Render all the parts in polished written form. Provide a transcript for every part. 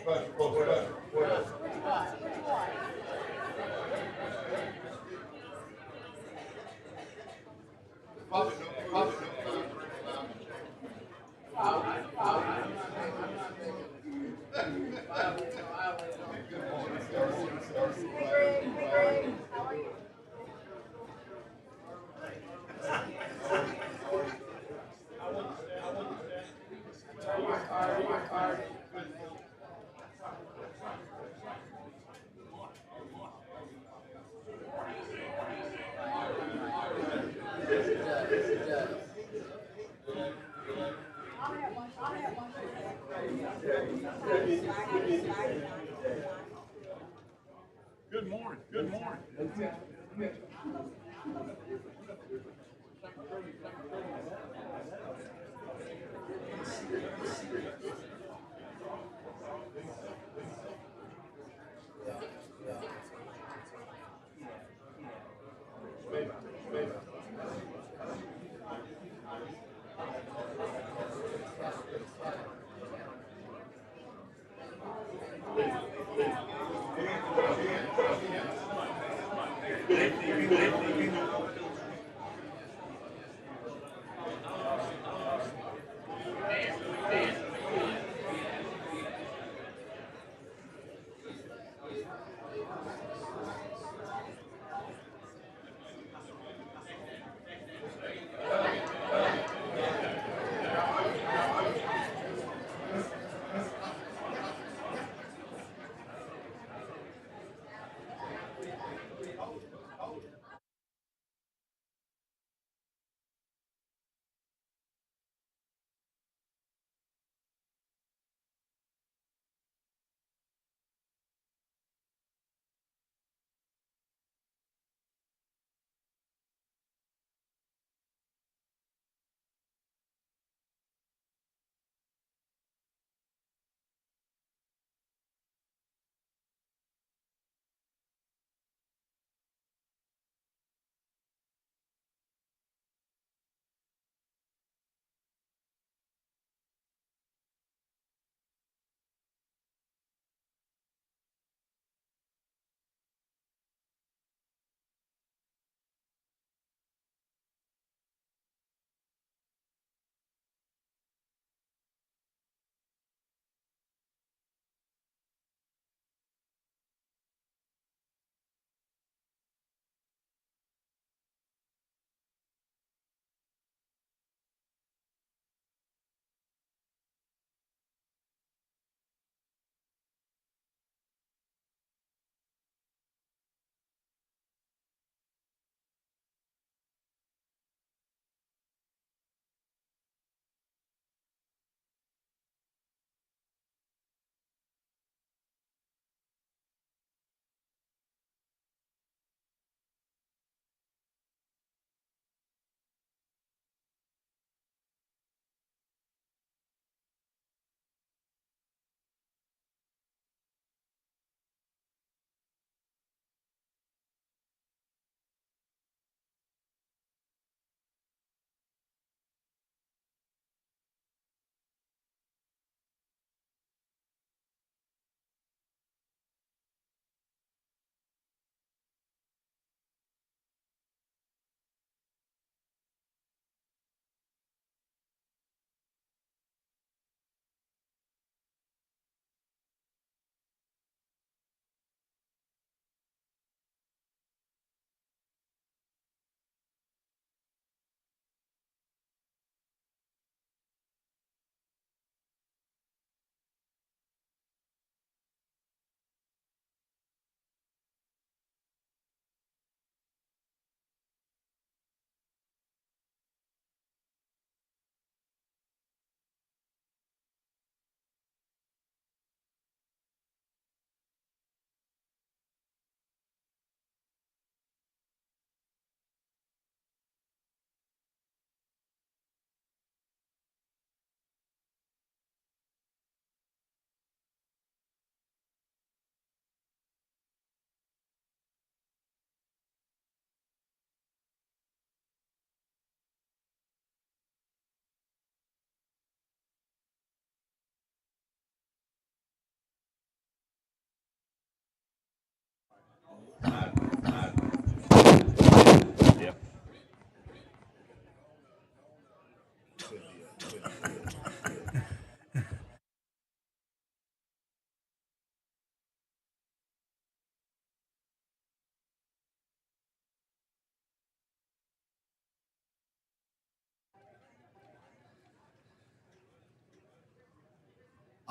Good morning. Good morning.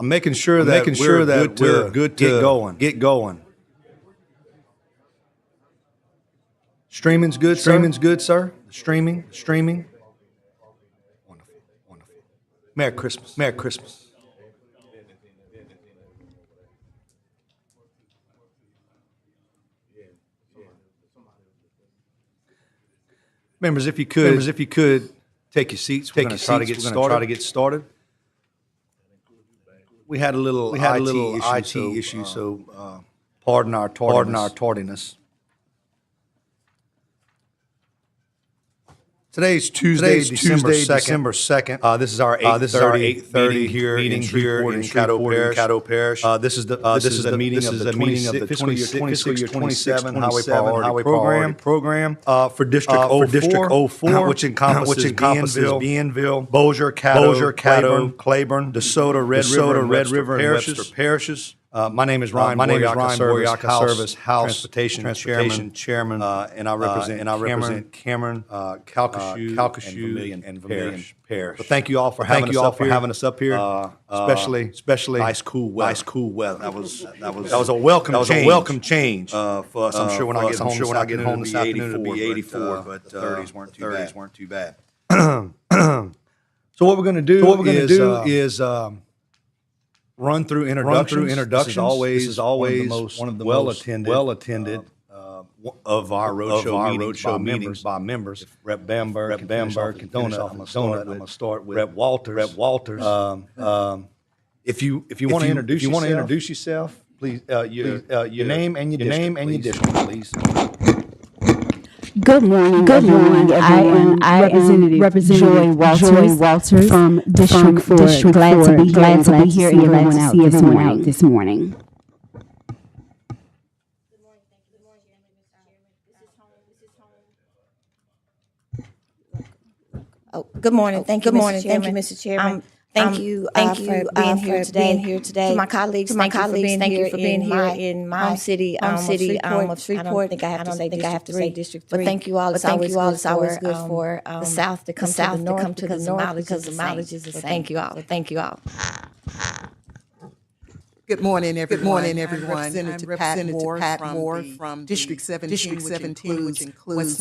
I'm making sure that we're good to get going. Streaming's good, sir. Streaming. Wonderful. Merry Christmas. Members, if you could take your seats. We're going to try to get started. We had a little IT issue, so pardon our tardiness. Today's Tuesday, December 2nd. This is our 8:30 meeting here in Caddo Parish. This is the meeting of the fiscal year 26-27 Highway Priority Program for District 04, which encompasses Bienville, Bossier, Caddo, Claiborne, DeSoto, Red River, and Webster parishes. My name is Ryan Boryaka, Service House Transportation Chairman, and I represent Cameron, Calcasieu, and Vermilion Parish. So thank you all for having us up here, especially nice cool weather. That was a welcome change for us. I'm sure when I get home this afternoon it'll be 84, but the 30s weren't too bad. So what we're going to do is run through introductions. This is always one of the most well attended of our roadshow meetings by members. Rep. Bamberg, I'm going to start with Rep. Walters. If you want to introduce yourself, please your name and your district, please. Good morning, everyone. I am Representative Joy Walters from District 4. Glad to be here and glad to see everyone out this morning. Good morning. Thank you, Mr. Chairman. Thank you for being here today. To my colleagues, thank you for being here in my home city of Shreveport. I don't think I have to say District 3. But thank you all. It's always good for the South to come to the North because the mileage is the same. Thank you all. Good morning, everyone. Representative Pat Moore from District 17, which includes West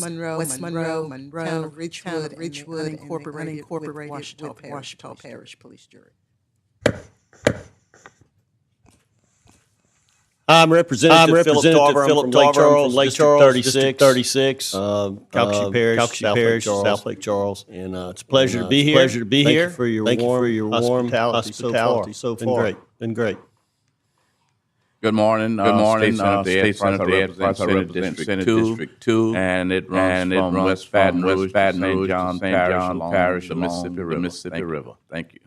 Monroe, Town of Ridgewood, and unincorporated Washita Parish Police Jury. I'm Representative Philip Tarver from Lake Charles, District 36, Calcasieu Parish, South Lake Charles. And it's a pleasure to be here. Thank you for your warm hospitality so far. Been great. Good morning. State Senator Ed Price. I represent District 2, and it runs from West Baton Rouge, St. John Parish, the Mississippi River. Thank you.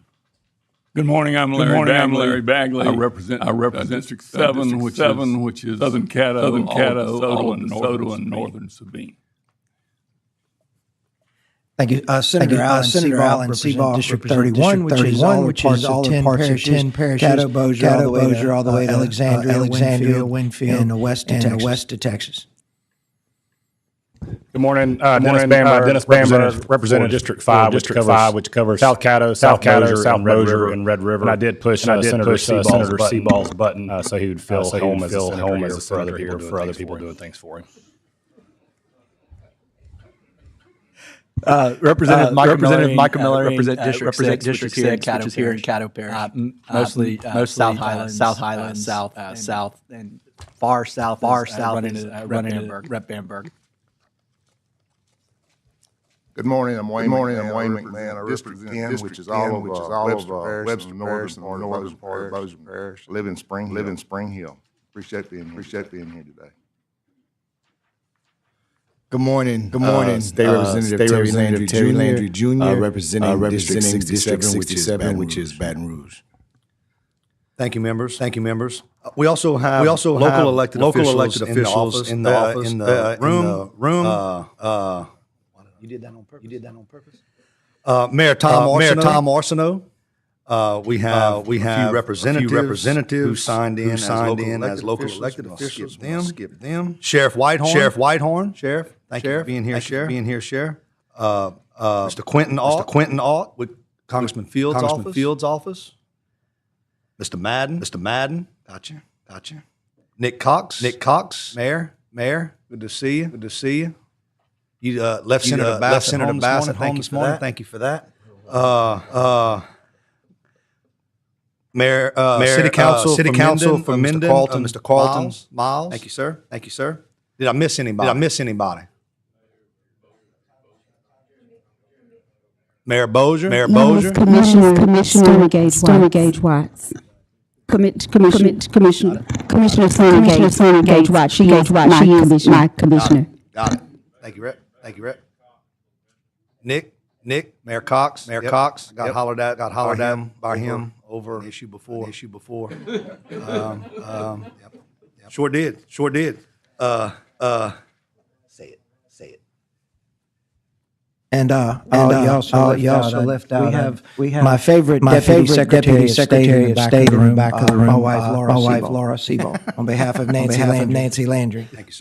Good morning. I'm Larry Bagley. I represent District 7, which is Southern Caddo, DeSoto, and Northern Sabine. Thank you. Senator Alan Seabaugh, District 31, which is all the parts of 10 parishes, Caddo, Bossier, all the way to Alexandria, Winfield, and the west of Texas. Good morning. Dennis Bamberg, representing District 5, which covers South Caddo, Bossier, and Red River. And I did push Senator Seaball's button so he would feel home as a senator here for other people doing things for him. Representative Michael Miller, represent District 6, which is here in Caddo Parish. Mostly South Highlands, South, and far south running Rep. Bamberg. Good morning. I'm Wayne McMahon. I represent District 10, which is all of Webster Parish and the northern part of Bossier Parish. Live in Spring Hill. Appreciate being here today. Good morning. State Representative Terry Landry Jr. representing District 67, which is Baton Rouge. Thank you, members. We also have local elected officials in the room. You did that on purpose. Mayor Tom Arsenault. We have a few representatives who signed in as local elected officials. Skip them. Sheriff Whitehorn. Sheriff, thank you for being here, Sheriff. Mr. Quentin Ott with Congressman Fields' office. Mr. Madden. Gotcha. Nick Cox. Mayor. Good to see you. You left Senator Bassett at home this morning. Thank you for that. Mayor, City Council for Minden, Mr. Carlton Miles. Thank you, sir. Did I miss anybody? Mayor Bozier. Commissioner Stonegate Watts. Commissioner Stonegate Watts. She is my commissioner. Got it. Thank you, Rep. Nick, Mayor Cox. Got hollered at by him over an issue before. Yep. Sure did. Say it. And you also left out. We have my favorite Deputy Secretary of State in the back of the room. My wife Laura Siebel. On behalf of Nancy Landry. Thank you,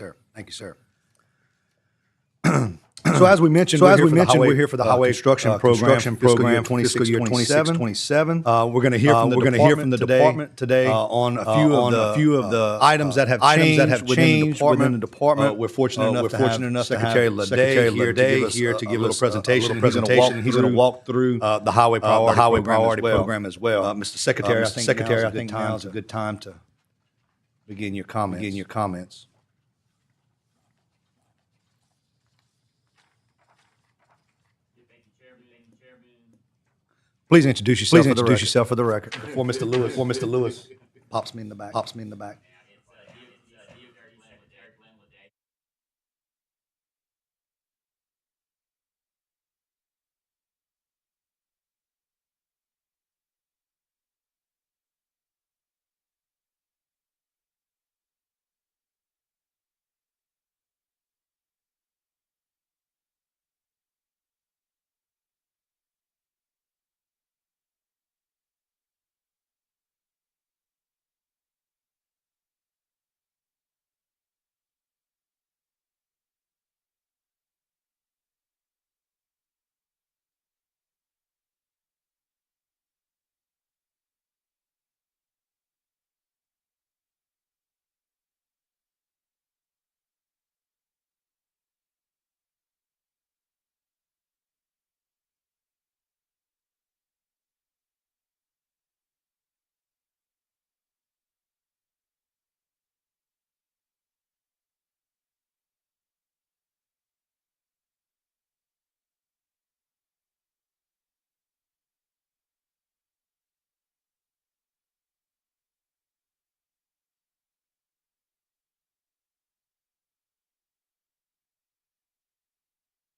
sir. So as we mentioned, we're here for the highway construction program, fiscal year 26-27. We're going to hear from the department today on a few of the items that have changed within the department. We're fortunate enough to have Secretary Lede here to give us a presentation. He's going to walk through the highway priority program as well. Mr. Secretary, I think now's a good time to begin your comments. Please introduce yourself for the record. Before Mr. Lewis pops me in the back.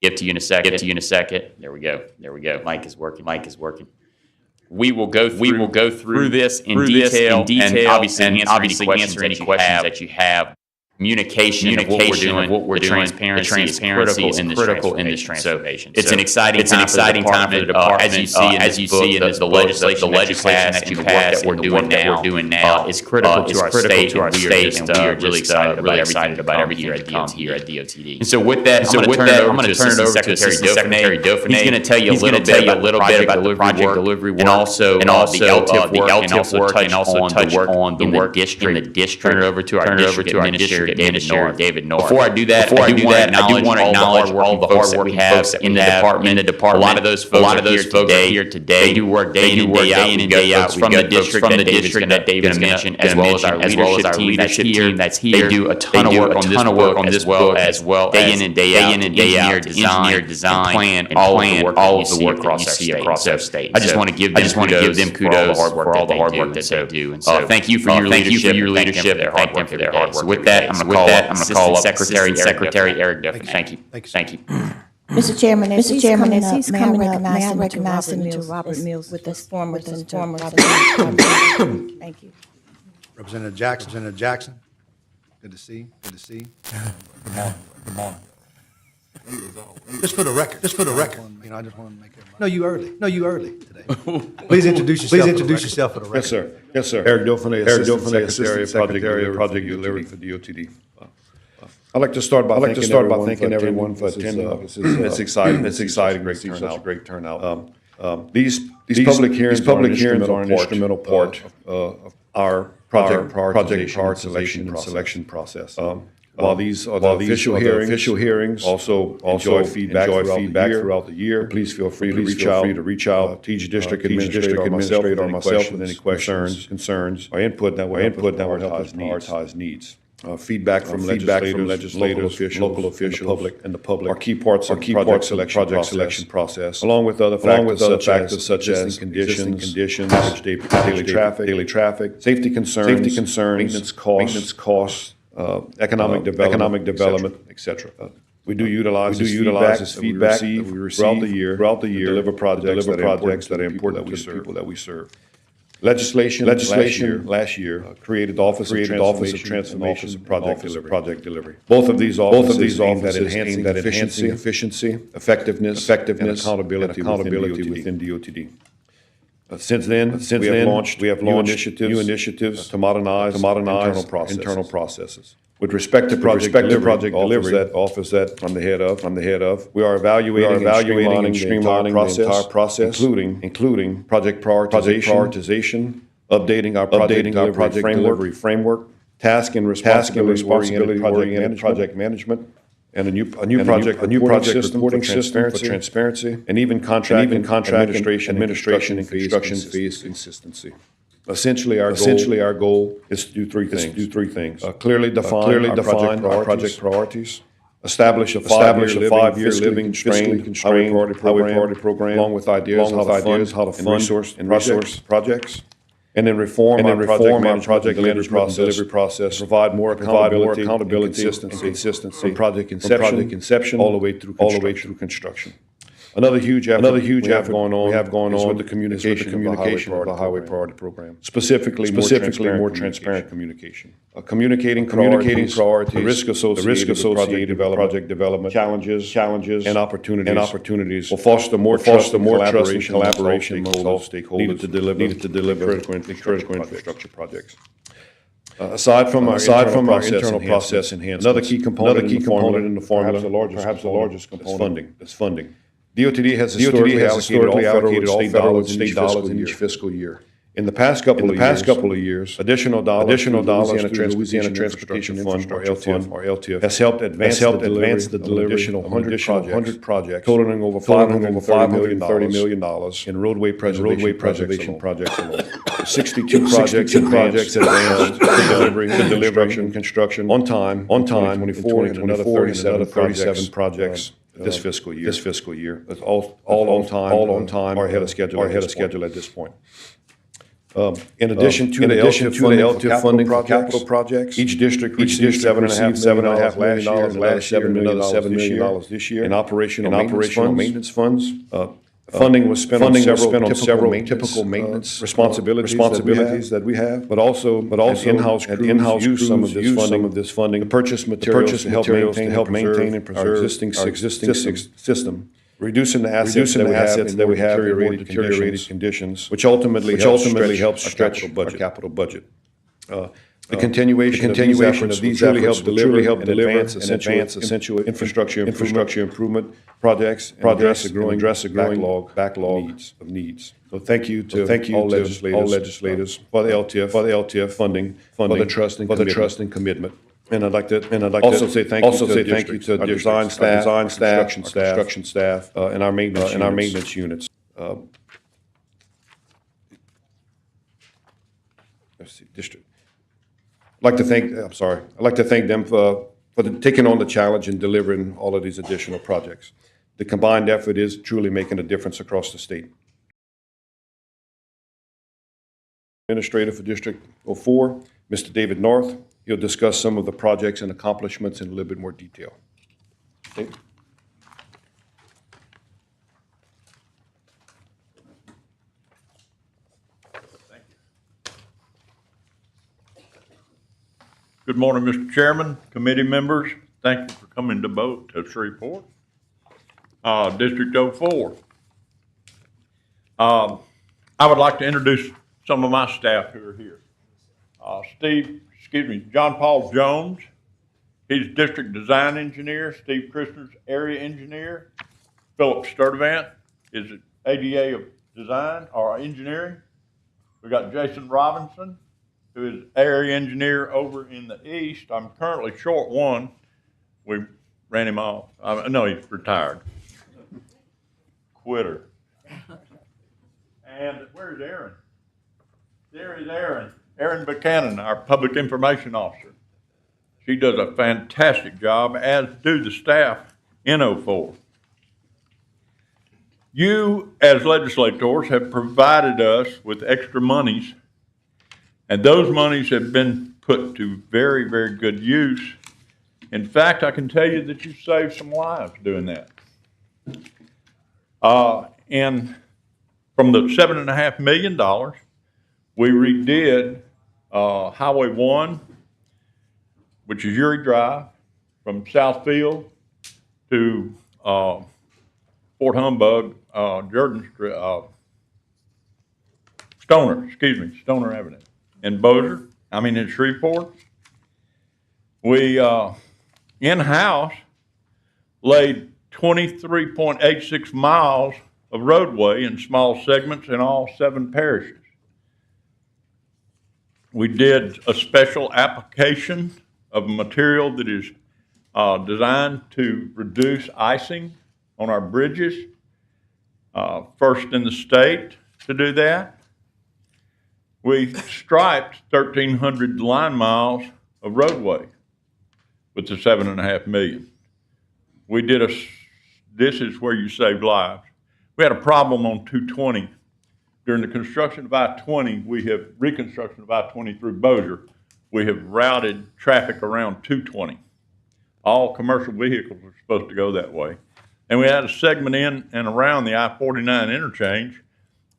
Give to you in a second. There we go. Mic is working. We will go through this in detail and obviously answer any questions that you have. Communication of what we're doing, transparency is critical in this transformation. It's an exciting time for the department. As you see in the legislation that you passed, and the work that we're doing now is critical to our state, and we are really excited about everything that comes here at DOTD. And so with that, I'm going to turn it over to Secretary Dauphinais. He's going to tell you a little bit about the project delivery work, and also the LTIF work, and also touch on the work in the district. Turn it over to our district administrator, David North. Before I do that, I do want to acknowledge all the hard work we have in the department. A lot of those folks are here today. They do work day in and day out. From the district that David's going to mention, as well as our leadership team that's here. They do a ton of work on this book as well, day in and day out. Engineer, design, and all of the work across our state. I just want to give them kudos for all the hard work that they do. And so thank you for your leadership. Thank them for their hard work. With that, I'm going to call up Secretary Eric Dauphinais. Thank you. Mr. Chairman, as he's coming up, may I recognize Senator Robert Mills with this former Robert. Thank you. Representative Jackson. Good to see you. Good morning. Just for the record. I just want to make it. No, you early today. Please introduce yourself for the record. Yes, sir. Eric Dauphinais, Assistant Secretary of Project Delivery for DOTD. I'd like to start by thanking everyone for attending. It's exciting. Great turnout. These public hearings are an instrumental part of our project prioritization and selection process. While these are the official hearings, also enjoy feedback throughout the year. Please feel free to reach out to each district administrator or myself with any questions, concerns, or input that will help us prioritize needs. Feedback from legislators, local officials, and the public are key parts of the project selection process, along with other factors such as existing conditions, daily traffic, safety concerns, maintenance costs, economic development, etc. We do utilize this feedback that we receive throughout the year to deliver projects that are important to the people that we serve. Legislation last year created the Office of Transformation and Office of Project Delivery. Both of these offices aimed at enhancing efficiency, effectiveness, and accountability within DOTD. Since then, we have launched new initiatives to modernize internal processes. With respect to project delivery, office that I'm the head of, we are evaluating and streamlining the entire process, including project prioritization, updating our project delivery framework, task and responsibility-oriented project management, and a new project reporting system for transparency, and even contract administration and construction fees consistency. Essentially, our goal is to do three things. Clearly define our project priorities, establish a five-year living constrained highway priority program, along with ideas how to fund and resource projects, and then reform our project delivery process, provide more accountability and consistency from project inception all the way through construction. Another huge effort we have going on is with the communication of the highway priority program. Specifically more transparent communication. Communicating priorities, the risk associated with project development, challenges, and opportunities will foster more trust and collaboration among all stakeholders needed to deliver critical infrastructure projects. Aside from our internal process enhancements, another key component in the formula, perhaps the largest component, is funding. DOTD has historically allocated all federal and state dollars in each fiscal year. In the past couple of years, additional dollars through the Louisiana Transportation Fund, or LTIF, has helped advance the delivery of 100 projects, totaling over $530 million in roadway preservation projects alone. 62 projects advanced to delivery and construction on time, 2024, and another 37 projects this fiscal year. It's all on time, or ahead of schedule at this point. In addition to the LTIF funding for capital projects, each district received $7.5 million last year, and another $7 million this year in operational maintenance funds. Funding was spent on several typical maintenance responsibilities that we have, but also in-house crews use some of this funding to purchase materials to help maintain and preserve our existing system, reducing the assets that we have in deteriorated conditions, which ultimately helps stretch our capital budget. The continuation of these efforts will truly help deliver and advance essential infrastructure improvement projects and address a growing backlog of needs. So thank you to all legislators for the LTIF funding, for the trust and commitment. And I'd like to also say thank you to our design staff, construction staff, and our maintenance units. Let's see, district. I'd like to thank them for taking on the challenge and delivering all of these additional projects. The combined effort is truly making a difference across the state. Administrator for District 04, Mr. David North. He'll discuss some of the projects and accomplishments in a little bit more detail. Dave? Good morning, Mr. Chairman, committee members. Thank you for coming to vote to this report. District 04. I would like to introduce some of my staff who are here. John Paul Jones. He's district design engineer. Steve Christner's area engineer. Philip Sturdivant is ADA of Design or Engineering. We got Jason Robinson, who is area engineer over in the east. I'm currently short one. We ran him off. No, he's retired. Quitter. And where's Aaron? There is Aaron. Aaron Buchanan, our public information officer. She does a fantastic job, as do the staff in 04. You, as legislators, have provided us with extra monies, and those monies have been put to very, very good use. In fact, I can tell you that you saved some lives doing that. And from the $7.5 million, we redid Highway 1, which is Uri Drive, from Southfield to Fort Humbug, Stoner Avenue. In Shreveport. We in-house laid 23.86 miles of roadway in small segments in all 7 parishes. We did a special application of material that is designed to reduce icing on our bridges, first in the state to do that. We striped 1,300 line miles of roadway with the $7.5 million. We did this is where you save lives. We had a problem on 220. During the construction of I-20, reconstruction of I-20 through Bossier, we have routed traffic around 220. All commercial vehicles are supposed to go that way. And we had a segment in and around the I-49 interchange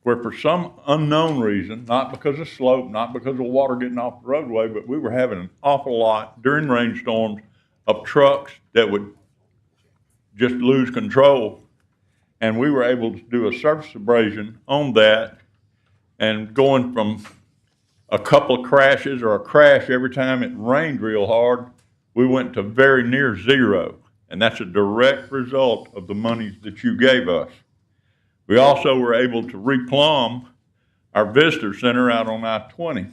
where, for some unknown reason, not because of slope, not because of water getting off the roadway, but we were having an awful lot during rainstorms of trucks that would just lose control. And we were able to do a surface abrasion on that, and going from a couple of crashes or a crash every time it rained real hard, we went to very near zero. And that's a direct result of the monies that you gave us. We also were able to replumb our visitor center out on I-20.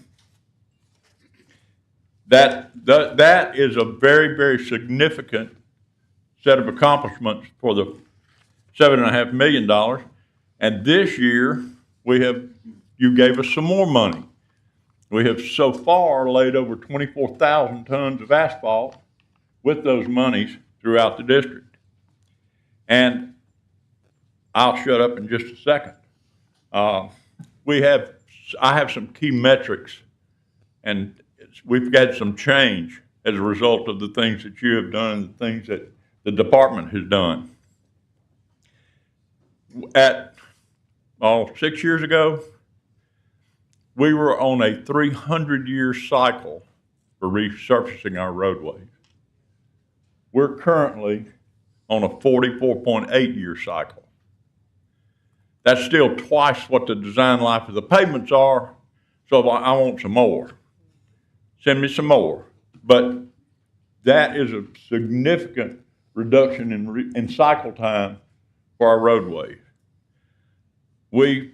That is a very, very significant set of accomplishments for the $7.5 million. And this year, you gave us some more money. We have so far laid over 24,000 tons of asphalt with those monies throughout the district. And I'll shut up in just a second. I have some key metrics, and we've got some change as a result of the things that you have done and the things that the department has done. 6 years ago, we were on a 300-year cycle for resurfacing our roadways. We're currently on a 44.8-year cycle. That's still twice what the design life of the pavements are, so I want some more. Send me some more. But that is a significant reduction in cycle time for our roadways. We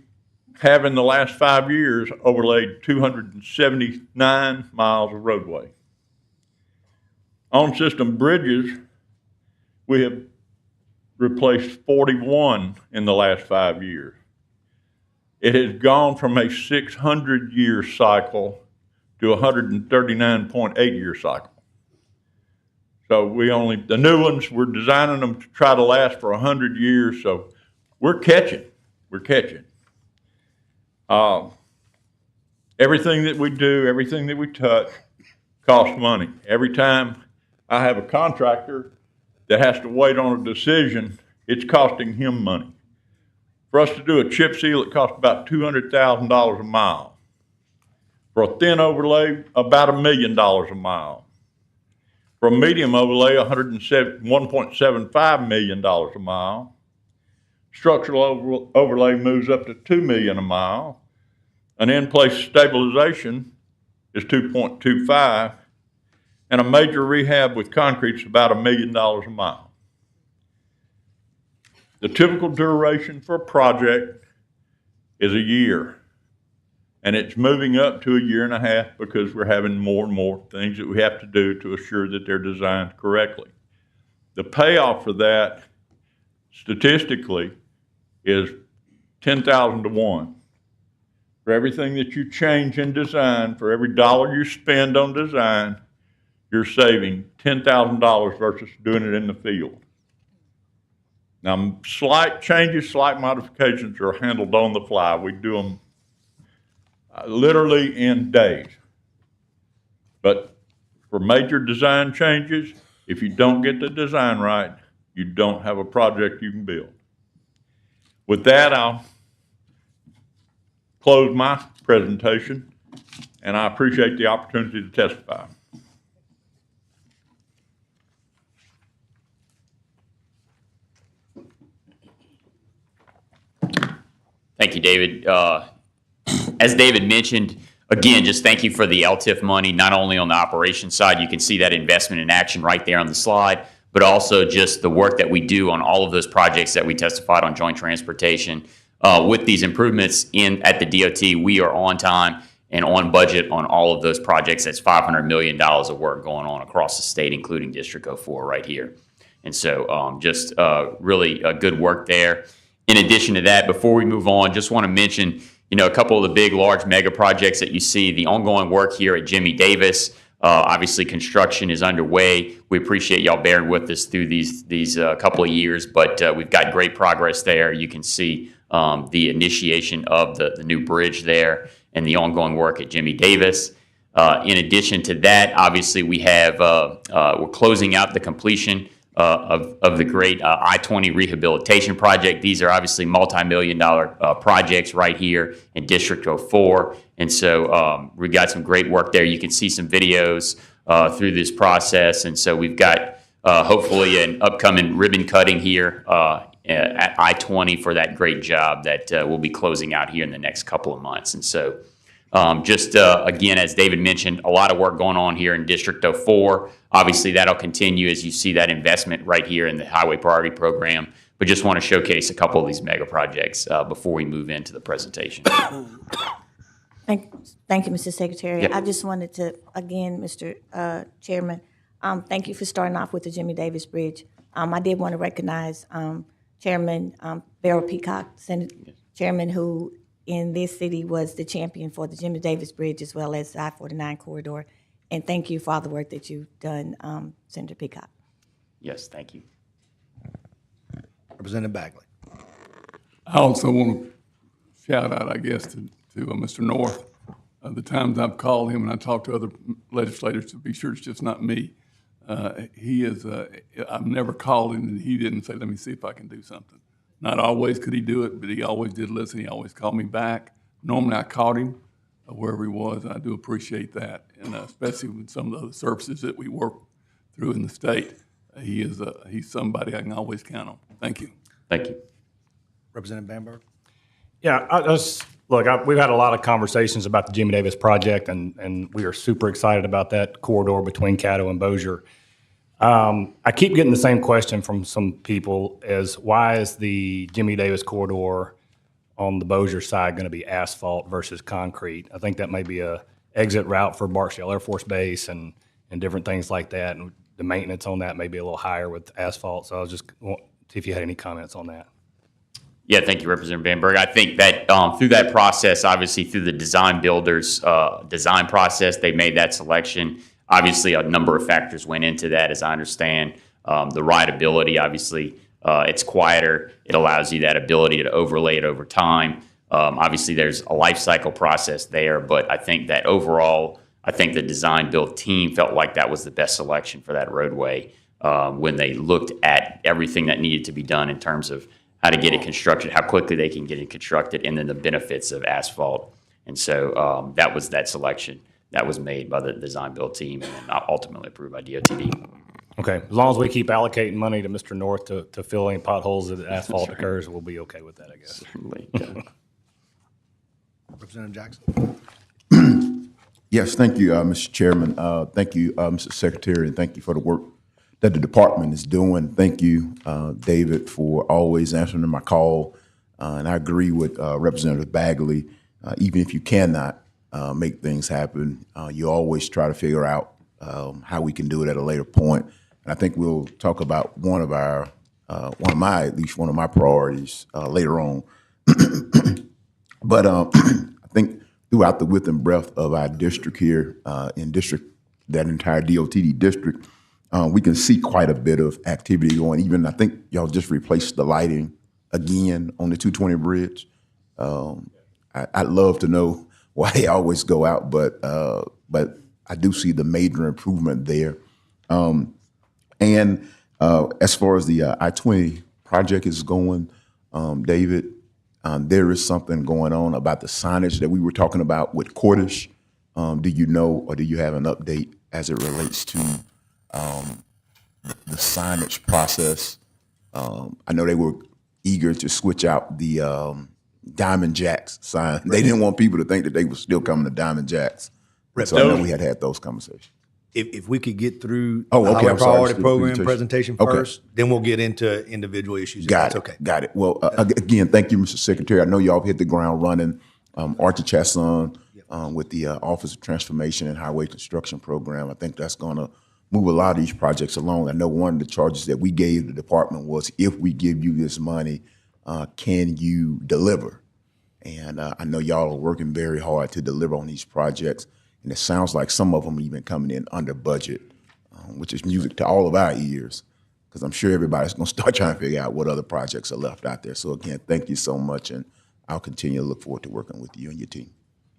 have, in the last 5 years, overlaid 279 miles of roadway. On system bridges, we have replaced 41 in the last 5 years. It has gone from a 600-year cycle to a 139.8-year cycle. So the new ones, we're designing them to try to last for 100 years, so we're catching. Everything that we do, everything that we touch costs money. Every time I have a contractor that has to wait on a decision, it's costing him money. For us to do a chip seal, it costs about $200,000 a mile. For a thin overlay, about $1 million a mile. For a medium overlay, $1.75 million a mile. Structural overlay moves up to $2 million a mile. An in-place stabilization is $2.25, and a major rehab with concrete is about $1 million a mile. The typical duration for a project is a year. And it's moving up to a year and a half because we're having more and more things that we have to do to assure that they're designed correctly. The payoff for that, statistically, is 10,000 to 1. For everything that you change in design, for every dollar you spend on design, you're saving $10,000 versus doing it in the field. Now, slight changes, slight modifications are handled on the fly. We do them literally in days. But for major design changes, if you don't get the design right, you don't have a project you can build. With that, I'll close my presentation, and I appreciate the opportunity to testify. Thank you, David. As David mentioned, again, just thank you for the LTIF money, not only on the operations side, you can see that investment in action right there on the slide, but also just the work that we do on all of those projects that we testified on joint transportation. With these improvements at the DOT, we are on time and on budget on all of those projects. That's $500 million of work going on across the state, including District 04 right here. And so just really good work there. In addition to that, before we move on, just want to mention, a couple of the big, large mega projects that you see, the ongoing work here at Jimmy Davis. Obviously, construction is underway. We appreciate y'all bearing with us through these couple of years, but we've got great progress there. You can see the initiation of the new bridge there and the ongoing work at Jimmy Davis. In addition to that, obviously, we have we're closing out the completion of the great I-20 rehabilitation project. These are obviously multi-million-dollar projects right here in District 04. And so we've got some great work there. You can see some videos through this process. And so we've got hopefully an upcoming ribbon cutting here at I-20 for that great job that we'll be closing out here in the next couple of months. And so again, as David mentioned, a lot of work going on here in District 04. Obviously, that'll continue as you see that investment right here in the Highway Priority Program. But just want to showcase a couple of these mega projects before we move into the presentation. Thank you, Mr. Secretary. Yep. I just wanted to, again, Mr. Chairman, thank you for starting off with the Jimmy Davis Bridge. I did want to recognize Chairman Beryl Peacock, Senate Chairman, who in this city was the champion for the Jimmy Davis Bridge as well as the I-49 corridor. And thank you for all the work that you've done, Senator Peacock. Yes, thank you. Representative Bagley. I also want to shout out, I guess, to Mr. North. The times I've called him and I talked to other legislators to be sure it's just not me. He is, I've never called him and he didn't say, let me see if I can do something. Not always could he do it, but he always did listen. He always called me back. Normally I caught him wherever he was, and I do appreciate that. And especially with some of the other services that we work through in the state, he's somebody I can always count on. Thank you. Thank you. Representative Bamberg. Yeah, we've had a lot of conversations about the Jimmy Davis project, and we are super excited about that corridor between Caddo and Bossier. I keep getting the same question from some people as why is the Jimmy Davis corridor on the Bossier side going to be asphalt versus concrete? I think that may be a exit route for Barksdale Air Force Base and different things like that. And the maintenance on that may be a little higher with asphalt. So I was just want to see if you had any comments on that. Yeah, thank you, Representative Bamberg. I think that through that process, obviously through the design builders design process, they made that selection. Obviously, a number of factors went into that, as I understand. The rideability, obviously, it's quieter. It allows you that ability to overlay it over time. Obviously, there's a life cycle process there, but I think that overall, I think the design build team felt like that was the best selection for that roadway when they looked at everything that needed to be done in terms of how to get it constructed, how quickly they can get it constructed, and then the benefits of asphalt. And so that was that selection that was made by the design build team and then ultimately approved by DOTD. Okay, as long as we keep allocating money to Mr. North to fill any potholes that asphalt occurs, we'll be okay with that, I guess. Certainly. Yeah. Representative Jackson. Yes, thank you, Mr. Chairman. Thank you, Mr. Secretary, and thank you for the work that the department is doing. Thank you, David, for always answering my call. And I agree with Representative Bagley. Even if you cannot make things happen, you always try to figure out how we can do it at a later point. And I think we'll talk about one of my priorities later on. But I think throughout the width and breadth of our district here, that entire DOTD district, we can see quite a bit of activity going. Even I think y'all just replaced the lighting again on the 220 bridge. I'd love to know why they always go out, but I do see the major improvement there. And as far as the I-20 project is going, David, there is something going on about the signage that we were talking about with Cordish. Do you know, or do you have an update as it relates to the signage process? I know they were eager to switch out the Diamond Jacks sign. They didn't want people to think that they were still coming to Diamond Jacks. So I know we had those conversations. If we could get through the Highway Priority Program presentation first, then we'll get into individual issues. Got it. Well, again, thank you, Mr. Secretary. I know y'all hit the ground running. Archie Chasson with the Office of Transformation and Highway Construction Program. I think that's going to move a lot of these projects along. I know one of the charges that we gave the department was, if we give you this money, can you deliver? And I know y'all are working very hard to deliver on these projects. And it sounds like some of them even coming in under budget, which is music to all of our ears, because I'm sure everybody's going to start trying to figure out what other projects are left out there. So again, thank you so much, and I'll continue to look forward to working with you and your team.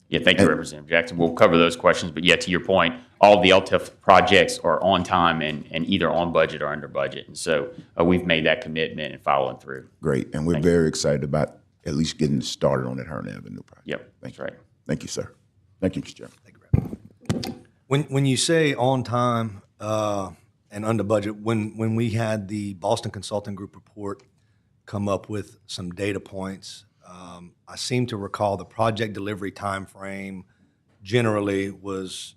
Yeah, thank you, Representative Jackson. We'll cover those questions, but yeah, to your point, all of the LTIF projects are on time and either on budget or under budget. And so we've made that commitment and following through. Great, and we're very excited about at least getting started on that Hearn Avenue project. Yep, that's right. Thank you, sir. Thank you, Mr. Chairman. When you say on time and under budget, when we had the Boston Consulting Group report come up with some data points, I seem to recall the project delivery time frame generally was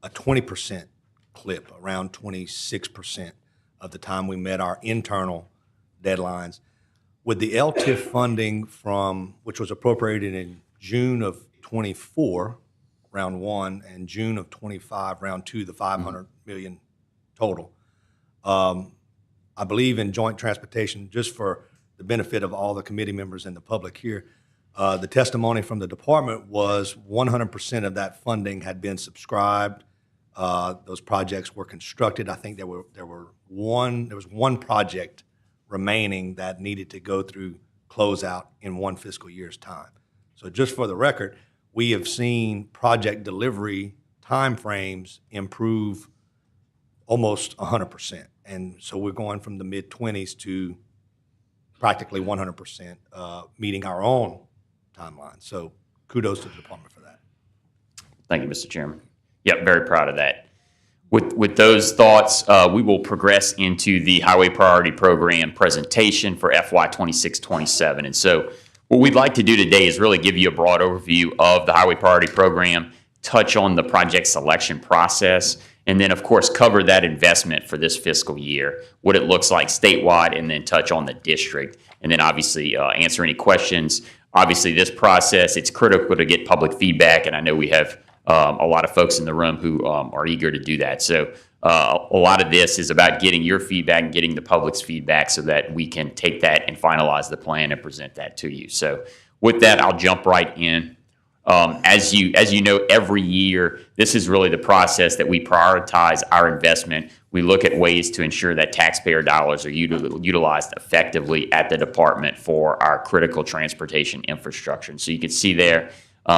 a 20% clip, around 26% of the time we met our internal deadlines. With the LTIF funding which was appropriated in June of 24, round one, and June of 25, round two, the $500 million total. I believe in joint transportation, just for the benefit of all the committee members and the public here, the testimony from the department was 100% of that funding had been subscribed. Those projects were constructed. I think there was one project remaining that needed to go through closeout in one fiscal year's time. So just for the record, we have seen project delivery timeframes improve almost 100%. And so we're going from the mid-20s to practically 100% meeting our own timeline. So kudos to the department for that. Thank you, Mr. Chairman. Yep, very proud of that. With those thoughts, we will progress into the Highway Priority Program presentation for FY 26-27. And so what we'd like to do today is really give you a broad overview of the Highway Priority Program, touch on the project selection process, and then, of course, cover that investment for this fiscal year, what it looks like statewide, and then touch on the district, and then obviously answer any questions. Obviously, this process, it's critical to get public feedback, and I know we have a lot of folks in the room who are eager to do that. So a lot of this is about getting your feedback and getting the public's feedback so that we can take that and finalize the plan and present that to you. So with that, I'll jump right in. As you know, every year, this is really the process that we prioritize our investment. We look at ways to ensure that taxpayer dollars are utilized effectively at the department for our critical transportation infrastructure. And so you can see there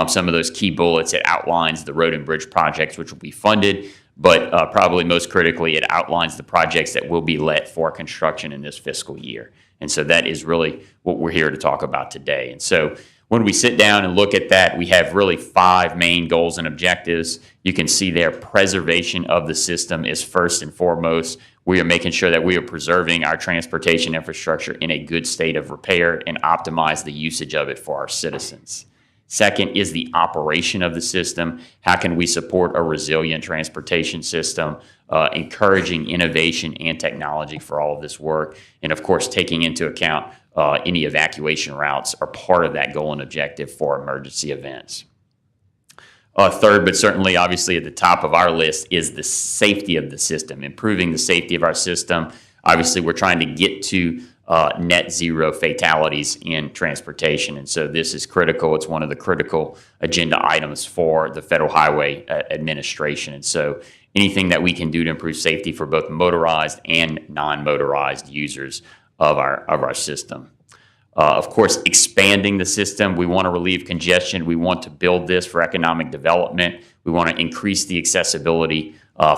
some of those key bullets. It outlines the road and bridge projects which will be funded, but probably most critically, it outlines the projects that will be let for construction in this fiscal year. And so that is really what we're here to talk about today. And so when we sit down and look at that, we have really 5 main goals and objectives. You can see there, preservation of the system is first and foremost. We are making sure that we are preserving our transportation infrastructure in a good state of repair and optimize the usage of it for our citizens. Second is the operation of the system. How can we support a resilient transportation system encouraging innovation and technology for all of this work, and of course taking into account any evacuation routes are part of that goal and objective for emergency events. Third, but certainly obviously at the top of our list, is the safety of the system, improving the safety of our system. Obviously, we're trying to get to net zero fatalities in transportation, and so this is critical. It's one of the critical agenda items for the Federal Highway Administration, and so anything that we can do to improve safety for both motorized and non-motorized users of our system. Of course, expanding the system. We want to relieve congestion. We want to build this for economic development. We want to increase the accessibility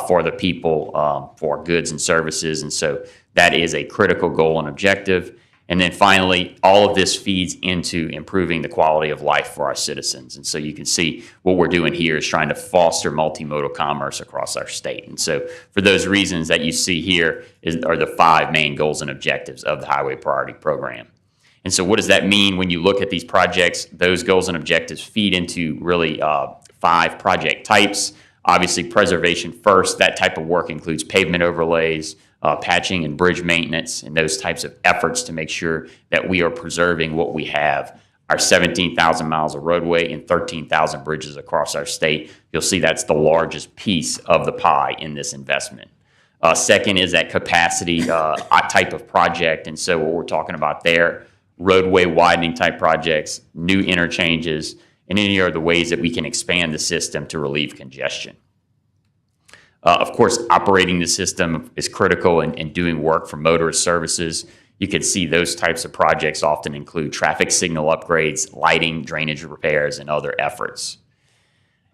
for the people for goods and services. And so that is a critical goal and objective. And then finally, all of this feeds into improving the quality of life for our citizens. And so you can see what we're doing here is trying to foster multimodal commerce across our state. And so for those reasons that you see here are the 5 main goals and objectives of the Highway Priority Program. And so what does that mean when you look at these projects? Those goals and objectives feed into really 5 project types. Obviously, preservation first. That type of work includes pavement overlays, patching and bridge maintenance, and those types of efforts to make sure that we are preserving what we have. Our 17,000 miles of roadway and 13,000 bridges across our state. You'll see that's the largest piece of the pie in this investment. Second is that capacity type of project. And so what we're talking about there, roadway widening type projects, new interchanges, and any other ways that we can expand the system to relieve congestion. Of course, operating the system is critical in doing work for motorist services. You can see those types of projects often include traffic signal upgrades, lighting, drainage repairs, and other efforts.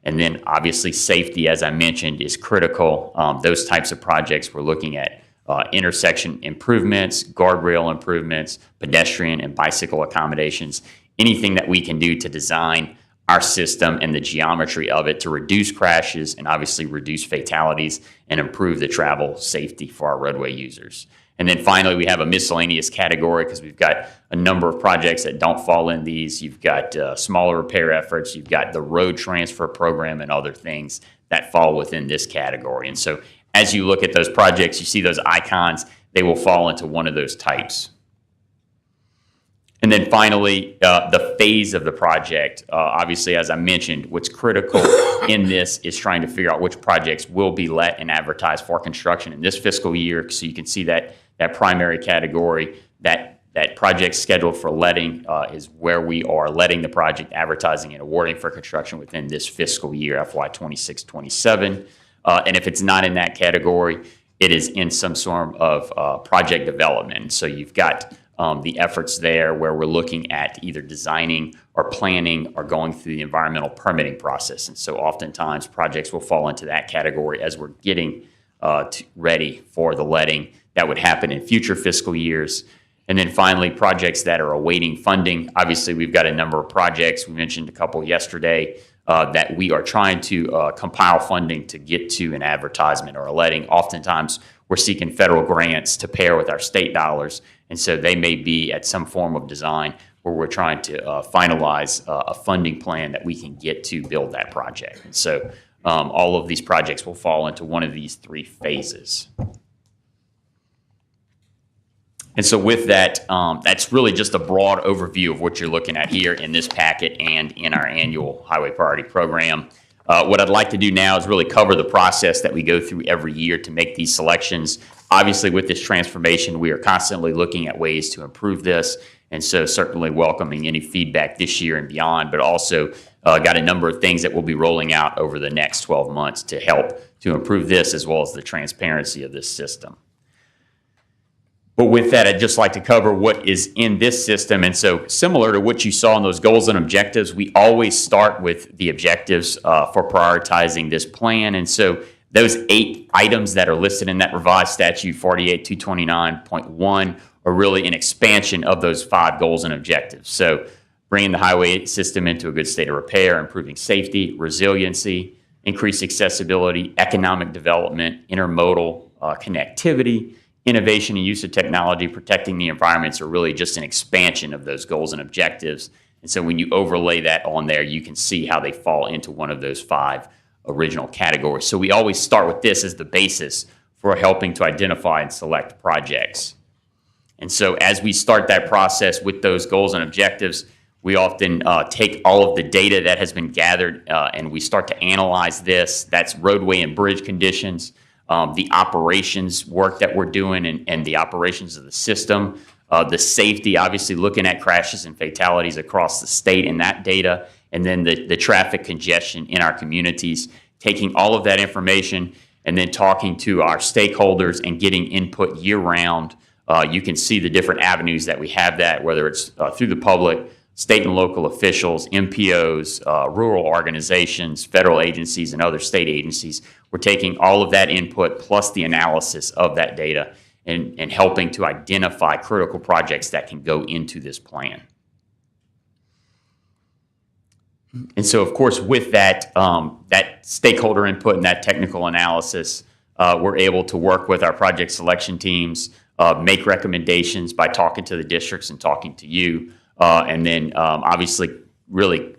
And then obviously safety, as I mentioned, is critical. Those types of projects we're looking at intersection improvements, guardrail improvements, pedestrian and bicycle accommodations, anything that we can do to design our system and the geometry of it to reduce crashes and obviously reduce fatalities and improve the travel safety for our roadway users. And then finally, we have a miscellaneous category because we've got a number of projects that don't fall in these. You've got smaller repair efforts, you've got the road transfer program and other things that fall within this category. And so as you look at those projects, you see those icons, they will fall into one of those types. And then finally, the phase of the project. Obviously, as I mentioned, what's critical in this is trying to figure out which projects will be let and advertised for construction in this fiscal year. So you can see that primary category, that project scheduled for letting is where we are letting the project, advertising and awarding for construction within this fiscal year, FY 26-27. And if it's not in that category, it is in some sort of project development. So you've got the efforts there where we're looking at either designing or planning or going through the environmental permitting process. And so oftentimes projects will fall into that category as we're getting ready for the letting that would happen in future fiscal years. And then finally, projects that are awaiting funding. Obviously, we've got a number of projects. We mentioned a couple yesterday that we are trying to compile funding to get to an advertisement or a letting. Oftentimes, we're seeking federal grants to pair with our state dollars. And so they may be at some form of design where we're trying to finalize a funding plan that we can get to build that project. And so all of these projects will fall into one of these 3 phases. And so with that, that's really just a broad overview of what you're looking at here in this packet and in our annual Highway Priority Program. What I'd like to do now is really cover the process that we go through every year to make these selections. Obviously, with this transformation, we are constantly looking at ways to improve this, and so certainly welcoming any feedback this year and beyond, but also got a number of things that we'll be rolling out over the next 12 months to help to improve this as well as the transparency of this system. But with that, I'd just like to cover what is in this system. And so similar to what you saw in those goals and objectives, we always start with the objectives for prioritizing this plan. And so those 8 items that are listed in that revised statute 48-229.1 are really an expansion of those 5 goals and objectives. So bringing the highway system into a good state of repair, improving safety, resiliency, increased accessibility, economic development, intermodal connectivity, innovation and use of technology, protecting the environments are really just an expansion of those goals and objectives. And so when you overlay that on there, you can see how they fall into one of those 5 original category. So we always start with this as the basis for helping to identify and select projects. And so as we start that process with those goals and objectives, we often take all of the data that has been gathered and we start to analyze this. That's roadway and bridge conditions, the operations work that we're doing and the operations of the system, the safety, obviously looking at crashes and fatalities across the state and that data, and then the traffic congestion in our communities, taking all of that information and then talking to our stakeholders and getting input year-round. You can see the different avenues that we have that, whether it's through the public, state and local officials, MPOs, rural organizations, federal agencies, and other state agencies. We're taking all of that input plus the analysis of that data and helping to identify critical projects that can go into this plan. And so, of course, with that, that stakeholder input and that technical analysis, we're able to work with our project selection teams, make recommendations by talking to the districts and talking to you, and then obviously really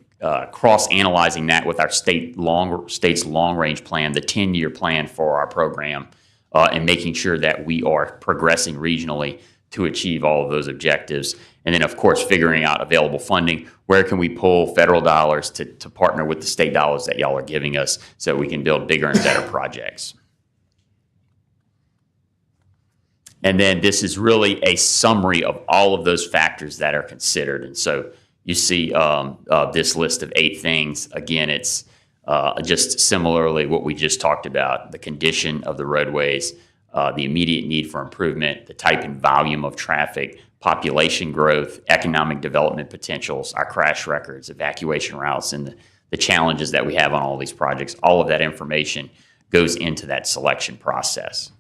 cross-analyzing that with our state's long-range plan, the 10-year plan for our program, and making sure that we are progressing regionally to achieve all of those objectives. And then, of course, figuring out available funding. Where can we pull federal dollars to partner with the state dollars that y'all are giving us so we can build bigger and better projects? And then this is really a summary of all of those factors that are considered. And so you see this list of 8 things. Again, it's just similarly what we just talked about, the condition of the roadways, the immediate need for improvement, the type and volume of traffic, population growth, economic development potentials, our crash records, evacuation routes, and the challenges that we have on all these projects. All of that information goes into that selection process.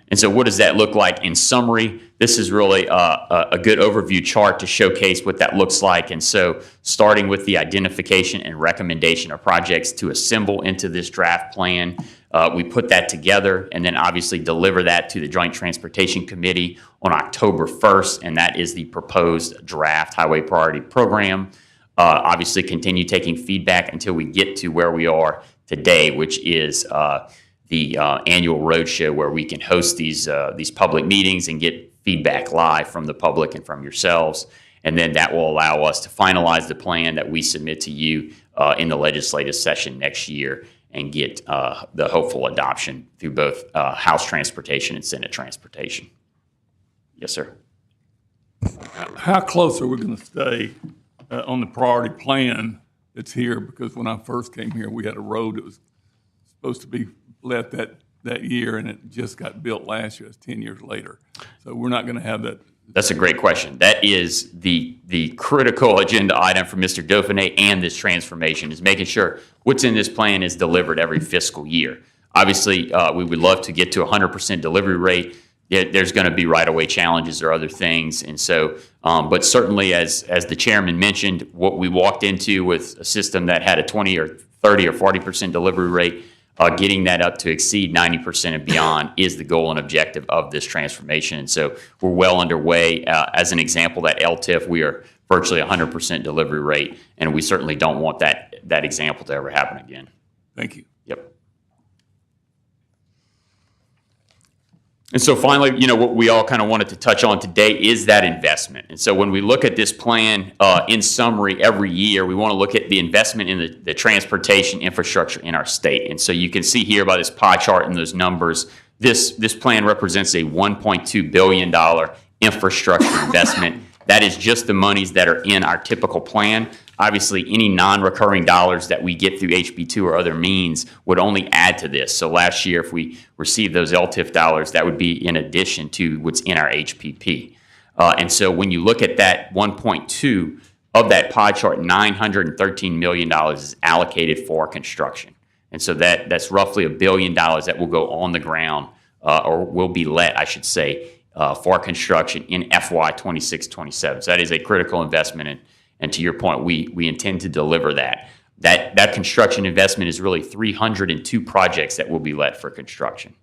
And so what does that look like in summary? This is really a good overview chart to showcase what that looks like. And so starting with the identification and recommendation of projects to assemble into this draft plan, we put that together and then obviously deliver that to the Joint Transportation Committee on October 1st, and that is the proposed draft Highway Priority Program. Obviously continue taking feedback until we get to where we are today, which is the annual roadshow where we can host these public meetings and get feedback live from the public and from yourselves. And then that will allow us to finalize the plan that we submit to you in the legislative session next year and get the hopeful adoption through both House Transportation and Senate Transportation. Yes, sir. How close are we going to stay on the priority plan that's here? Because when I first came here, we had a road that was supposed to be let that year, and it just got built last year. It's 10 years later. So we're not going to have that. That's a great question. That is the critical agenda item for Mr. Dauphiné and this transformation, is making sure what's in this plan is delivered every fiscal year. Obviously, we would love to get to 100% delivery rate. There's going to be right-of-way challenges or other things. And so, but certainly as the chairman mentioned, what we walked into with a system that had a 20 or 30 or 40% delivery rate, getting that up to exceed 90% and beyond is the goal and objective of this transformation. And so we're well underway. As an example, that LTIF, we are virtually 100% delivery rate, and we certainly don't want that example to ever happen again. Thank you. Yep. And so finally, what we all kind of wanted to touch on today is that investment. And so when we look at this plan, in summary, every year, we want to look at the investment in the transportation infrastructure in our state. And so you can see here by this pie chart and those numbers, this plan represents a $1.2 billion infrastructure investment. That is just the monies that are in our typical plan. Obviously, any non-recurring dollars that we get through HB2 or other means would only add to this. So last year, if we received those LTIF dollars, that would be in addition to what's in our HPP. And so when you look at that 1.2 of that pie chart, $913 million is allocated for construction. And so that's roughly $1 billion that will go on the ground, or will be let, I should say, for construction in FY 26-27. So that is a critical investment. And to your point, we intend to deliver that. That construction investment is really 302 projects that will be let for construction.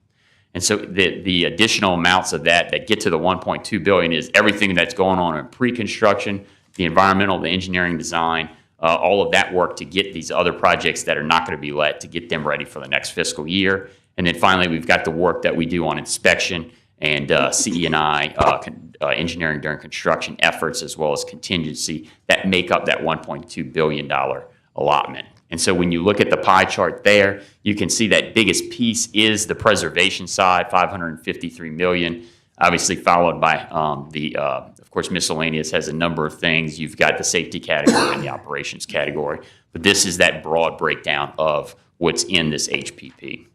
And so the additional amounts of that get to the $1.2 billion is everything that's going on in pre-construction, the environmental, the engineering design, all of that work to get these other projects that are not going to be let, to get them ready for the next fiscal year. And then finally, we've got the work that we do on inspection and CE&I, engineering during construction efforts, as well as contingency that make up that $1.2 billion allotment. And so when you look at the pie chart there, you can see that biggest piece is the preservation side, $553 million, obviously followed by of course, miscellaneous has a number of things. You've got the safety category and the operations category, but this is that broad breakdown of what's in this HPP.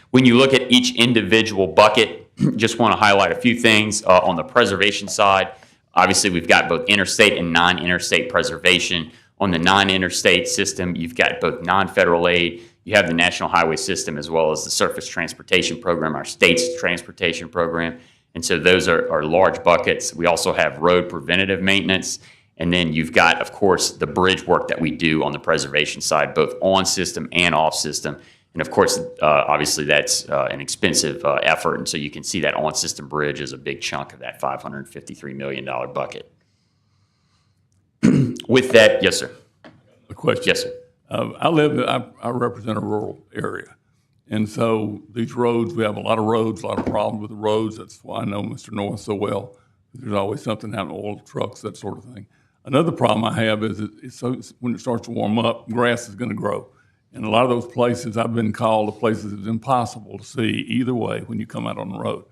When you look at each individual bucket, just want to highlight a few things. On the preservation side, obviously we've got both interstate and non-interstate preservation. On the non-interstate system, you've got both non-federal aid, you have the National Highway System, as well as the Surface Transportation Program, our state's transportation program. And so those are large buckets. We also have road preventative maintenance. And then you've got, of course, the bridge work that we do on the preservation side, both on system and off system. And of course, obviously that's an expensive effort. And so you can see that on system bridge is a big chunk of that $553 million bucket. With that, yes, sir. A question. Yes, sir. I represent a rural area. And so these roads, we have a lot of roads, a lot of problems with the roads. That's why I know Mr. North so well. There's always something happening, oil trucks, that sort of thing. Another problem I have is when it starts to warm up, grass is going to grow. And a lot of those places, I've been called to places it's impossible to see either way when you come out on the road.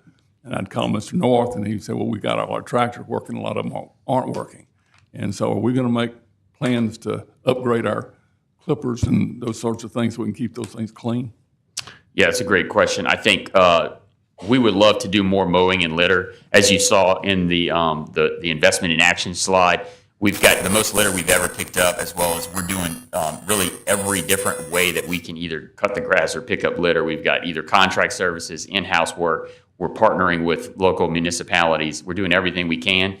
And I'd call Mr. North, and he'd say, well, we got all our tractors working, a lot of them aren't working. And so are we going to make plans to upgrade our clippers and those sorts of things so we can keep those things clean? Yeah, it's a great question. I think we would love to do more mowing and litter. As you saw in the investment in action slide, we've got the most litter we've ever picked up, as well as we're doing really every different way that we can either cut the grass or pick up litter. We've got either contract services, in-house work. We're partnering with local municipalities. We're doing everything we can.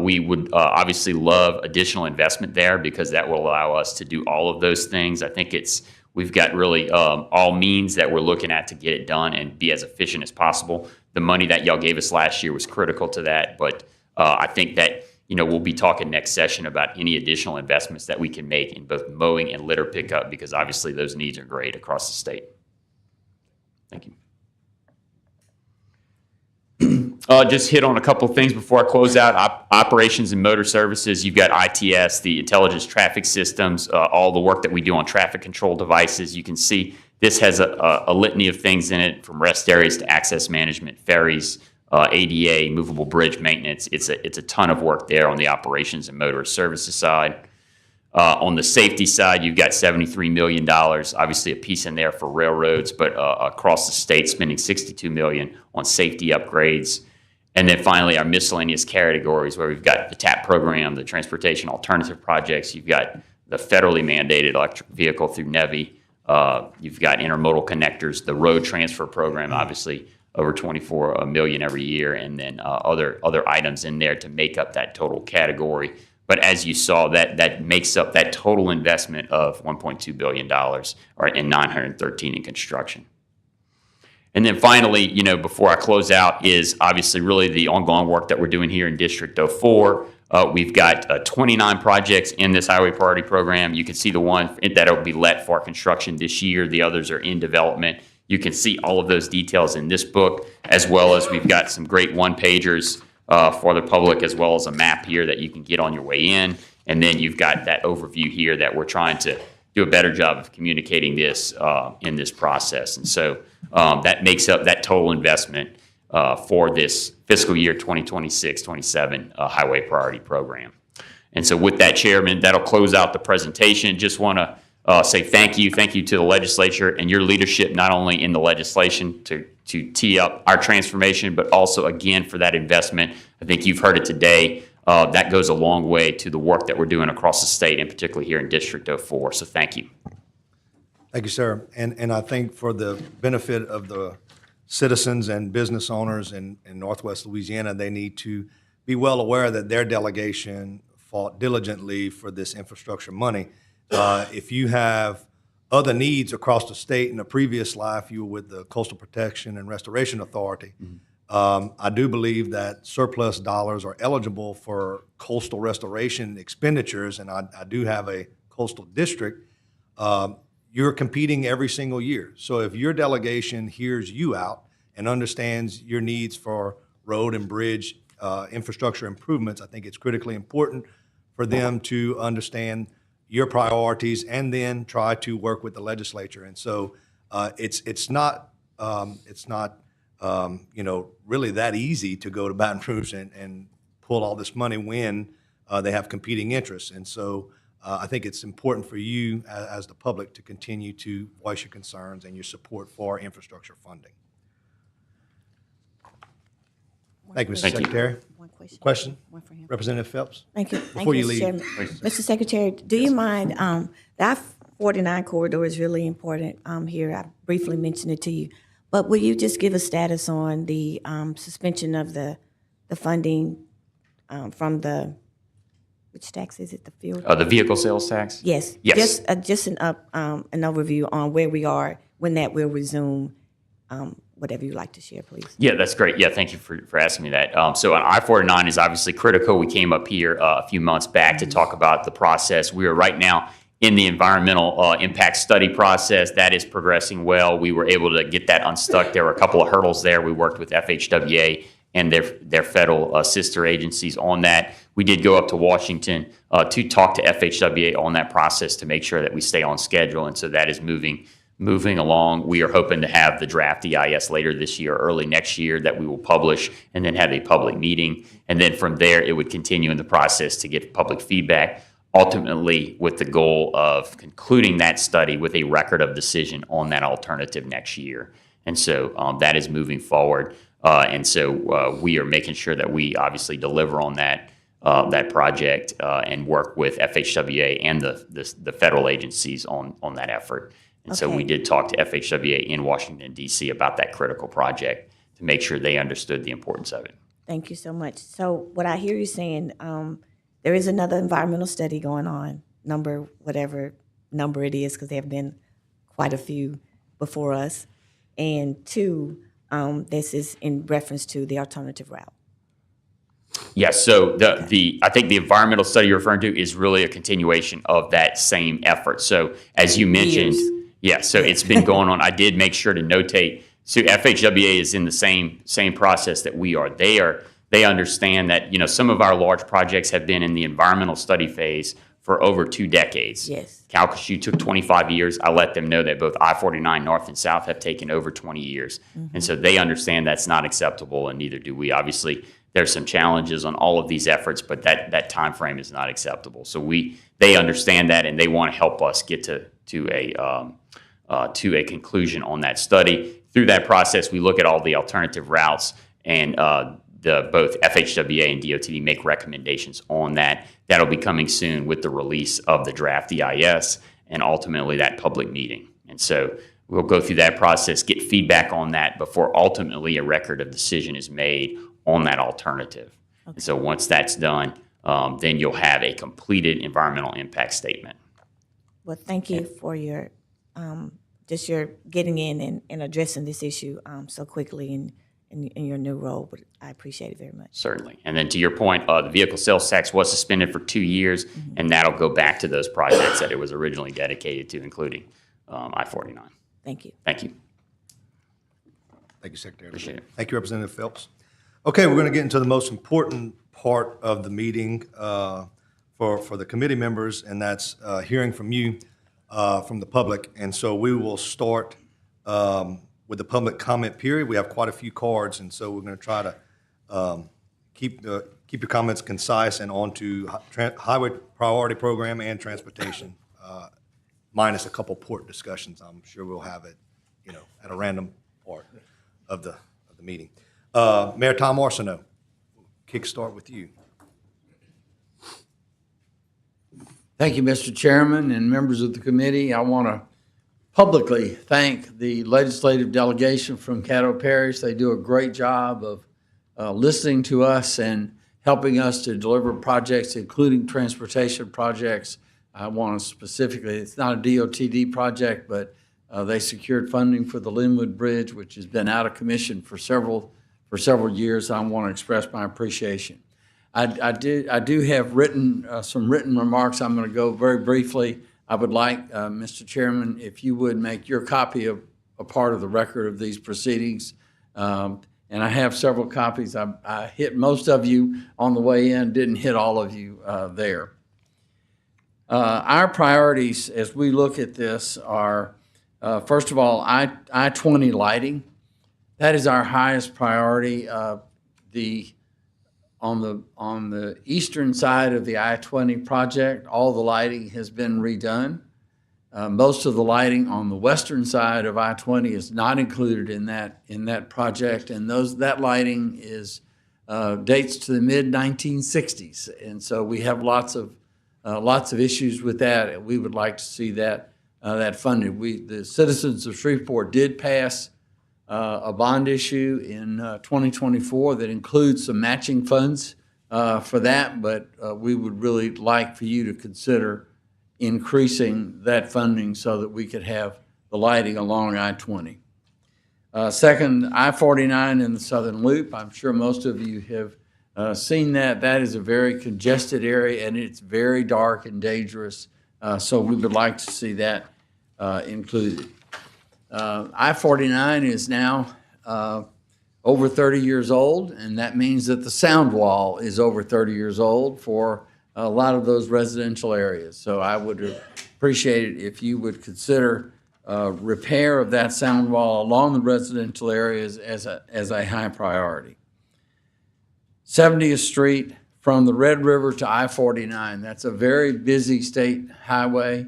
We would obviously love additional investment there because that will allow us to do all of those things. I think we've got really all means that we're looking at to get it done and be as efficient as possible. The money that y'all gave us last year was critical to that, but I think that we'll be talking next session about any additional investments that we can make in both mowing and litter pickup because obviously those needs are great across the state. Thank you. Just hit on a couple of things before I close out. Operations and motor services, you've got ITS, the intelligence traffic systems, all the work that we do on traffic control devices. You can see this has a litany of things in it, from rest areas to access management, ferries, ADA, movable bridge maintenance. It's a ton of work there on the operations and motor services side. On the safety side, you've got $73 million, obviously a piece in there for railroads, but across the state spending $62 million on safety upgrades. And then finally, our miscellaneous categories where we've got the TAP program, the transportation alternative projects. You've got the federally mandated electric vehicle through NEVI. You've got intermodal connectors, the road transfer program, obviously over $24 million every year, and then other items in there to make up that total category. But as you saw, that makes up that total investment of $1.2 billion, and $913 in construction. And then finally, before I close out, is obviously really the ongoing work that we're doing here in District 04. We've got 29 projects in this Highway Priority Program. You can see the one that will be let for construction this year. The others are in development. You can see all of those details in this book, as well as we've got some great one-pagers for the public, as well as a map here that you can get on your way in. And then you've got that overview here that we're trying to do a better job of communicating this in this process. And so that makes up that total investment for this fiscal year 2026-27 Highway Priority Program. And so with that, Chairman, that'll close out the presentation. Just want to say thank you to the legislature and your leadership, not only in the legislation to tee up our transformation, but also, again, for that investment. I think you've heard it today. That goes a long way to the work that we're doing across the state, and particularly here in District 04. So thank you. Thank you, sir. And I think for the benefit of the citizens and business owners in Northwest Louisiana, they need to be well aware that their delegation fought diligently for this infrastructure money. If you have other needs across the state, in a previous life, you were with the Coastal Protection and Restoration Authority. I do believe that surplus dollars are eligible for coastal restoration expenditures, and I do have a coastal district. You're competing every single year. So if your delegation hears you out and understands your needs for road and bridge infrastructure improvements, I think it's critically important for them to understand your priorities and then try to work with the legislature. And so it's not really that easy to go to Baton Rouge and pull all this money when they have competing interests. And so I think it's important for you as the public to continue to voice your concerns and your support for infrastructure funding. Thank you, Mr. Secretary. One question. Question? Representative Phelps? Thank you. Before you leave. Mr. Secretary, do you mind, the I-49 corridor is really important here. I briefly mentioned it to you. But will you just give a status on the suspension of the funding from which tax is it, the fuel? The vehicle sales tax? Yes. Yes. Just an overview on where we are, when that will resume, whatever you'd like to share, please. Yeah, that's great. Yeah, thank you for asking me that. So I-49 is obviously critical. We came up here a few months back to talk about the process. We are right now in the environmental impact study process. That is progressing well. We were able to get that unstuck. There were a couple of hurdles there. We worked with FHWA and their federal sister agencies on that. We did go up to Washington to talk to FHWA on that process to make sure that we stay on schedule, and so that is moving along. We are hoping to have the draft EIS later this year, early next year, that we will publish and then have a public meeting. And then from there, it would continue in the process to get public feedback, ultimately with the goal of concluding that study with a record of decision on that alternative next year. And so that is moving forward. And so we are making sure that we obviously deliver on that project and work with FHWA and the federal agencies on that effort. And so we did talk to FHWA in Washington, D.C. about that critical project to make sure they understood the importance of it. Thank you so much. So what I hear you saying, there is another environmental study going on, whatever number it is, because there have been quite a few before us. And two, this is in reference to the alternative route. Yes, so I think the environmental study you're referring to is really a continuation of that same effort. So as you mentioned, so it's been going on. I did make sure to notate, so FHWA is in the same process that we are. They understand that, some of our large projects have been in the environmental study phase for over 2 decades. Yes. Calcasieu took 25 years. I let them know that both I-49 North and South have taken over 20 years. Mm-hmm. And so they understand that's not acceptable, and neither do we. Obviously, there's some challenges on all of these efforts, but that time frame is not acceptable. So they understand that, and they want to help us get to a conclusion on that study. Through that process, we look at all the alternative routes, and both FHWA and DOTD make recommendations on that. That'll be coming soon with the release of the draft EIS and ultimately that public meeting. And so we'll go through that process, get feedback on that before ultimately a record of decision is made on that alternative. Okay. And so once that's done, then you'll have a completed environmental impact statement. Well, thank you for your your getting in and addressing this issue so quickly in your new role. But I appreciate it very much. Certainly. And then to your point, the vehicle sales tax was suspended for 2 years, mm-hmm. and that'll go back to those projects that it was originally dedicated to, including I-49. Thank you. Thank you. Thank you, Secretary. Appreciate it. Thank you, Representative Phelps. Okay, we're going to get into the most important part of the meeting for the committee members, and that's hearing from you, from the public. And so we will start with the public comment period. We have quite a few cards, and so we're going to try to keep your comments concise and on to highway priority program and transportation, minus a couple port discussions. I'm sure we'll have it, at a random part of the meeting. Mayor Tom Arsenault, kickstart with you. Thank you, Mr. Chairman and members of the committee. I want to publicly thank the legislative delegation from Caddo Parish. They do a great job of listening to us and helping us to deliver projects, including transportation projects. I want to specifically, it's not a DOTD project, but they secured funding for the Linwood Bridge, which has been out of commission for several for several years. I want to express my appreciation. I do have some written remarks. I'm going to go very briefly. I would like, Mr. Chairman, if you would make your copy of a part of the record of these proceedings. And I have several copies. I hit most of you on the way in, didn't hit all of you there. Our priorities as we look at this are, first of all, I-20 lighting. That is our highest priority. On the eastern side of the I-20 project, all the lighting has been redone. Most of the lighting on the western side of I-20 is not included in that project, and that lighting dates to the mid-1960s, and so we have lots of issues with that, and we would like to see that funded. The citizens of Shreveport did pass a bond issue in 2024 that includes some matching funds for that, but we would really like for you to consider increasing that funding so that we could have the lighting along I-20. Second, I-49 in the Southern Loop. I'm sure most of you have seen that. That is a very congested area, and it's very dark and dangerous, so we would like to see that included. I-49 is now over 30 years old, and that means that the sound wall is over 30 years old for a lot of those residential areas. So I would appreciate it if you would consider repair of that sound wall along the residential areas as a high priority. 70th Street from the Red River to I-49, that's a very busy state highway.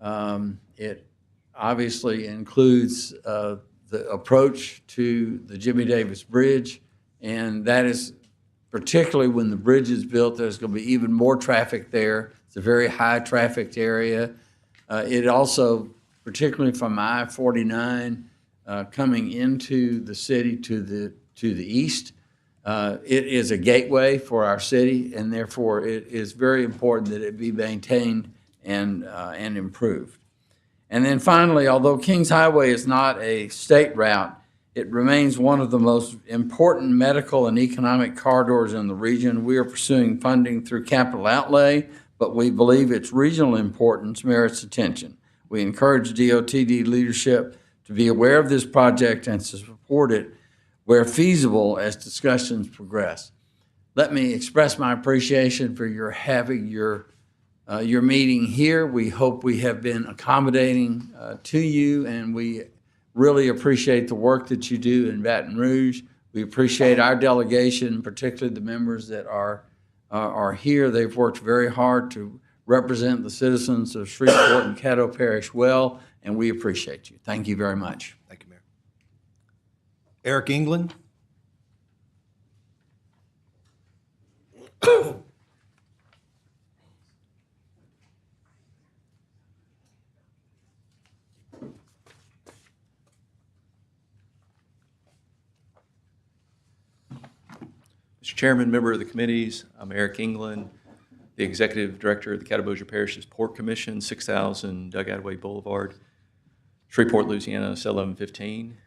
It obviously includes the approach to the Jimmy Davis Bridge, and that is particularly when the bridge is built, there's going to be even more traffic there. It's a very high trafficked area. It also, particularly from I-49 coming into the city to the east, it is a gateway for our city, and therefore it is very important that it be maintained and improved. And then finally, although Kings Highway is not a state route, it remains one of the most important medical and economic corridors in the region. We are pursuing funding through capital outlay, but we believe its regional importance merits attention. We encourage DOTD leadership to be aware of this project and to support it where feasible as discussions progress. Let me express my appreciation for your having your meeting here. We hope we have been accommodating to you, and we really appreciate the work that you do in Baton Rouge. We appreciate our delegation, particularly the members that are here. They've worked very hard to represent the citizens of Shreveport and Caddo Parish well, and we appreciate you. Thank you very much. Thank you, Mayor. Eric England. Mr. Chairman, member of the committees, I'm Eric England, the Executive Director of the Catawba Parish's Port Commission, 6000 Doug Attaway Boulevard, Shreveport, Louisiana, 1115.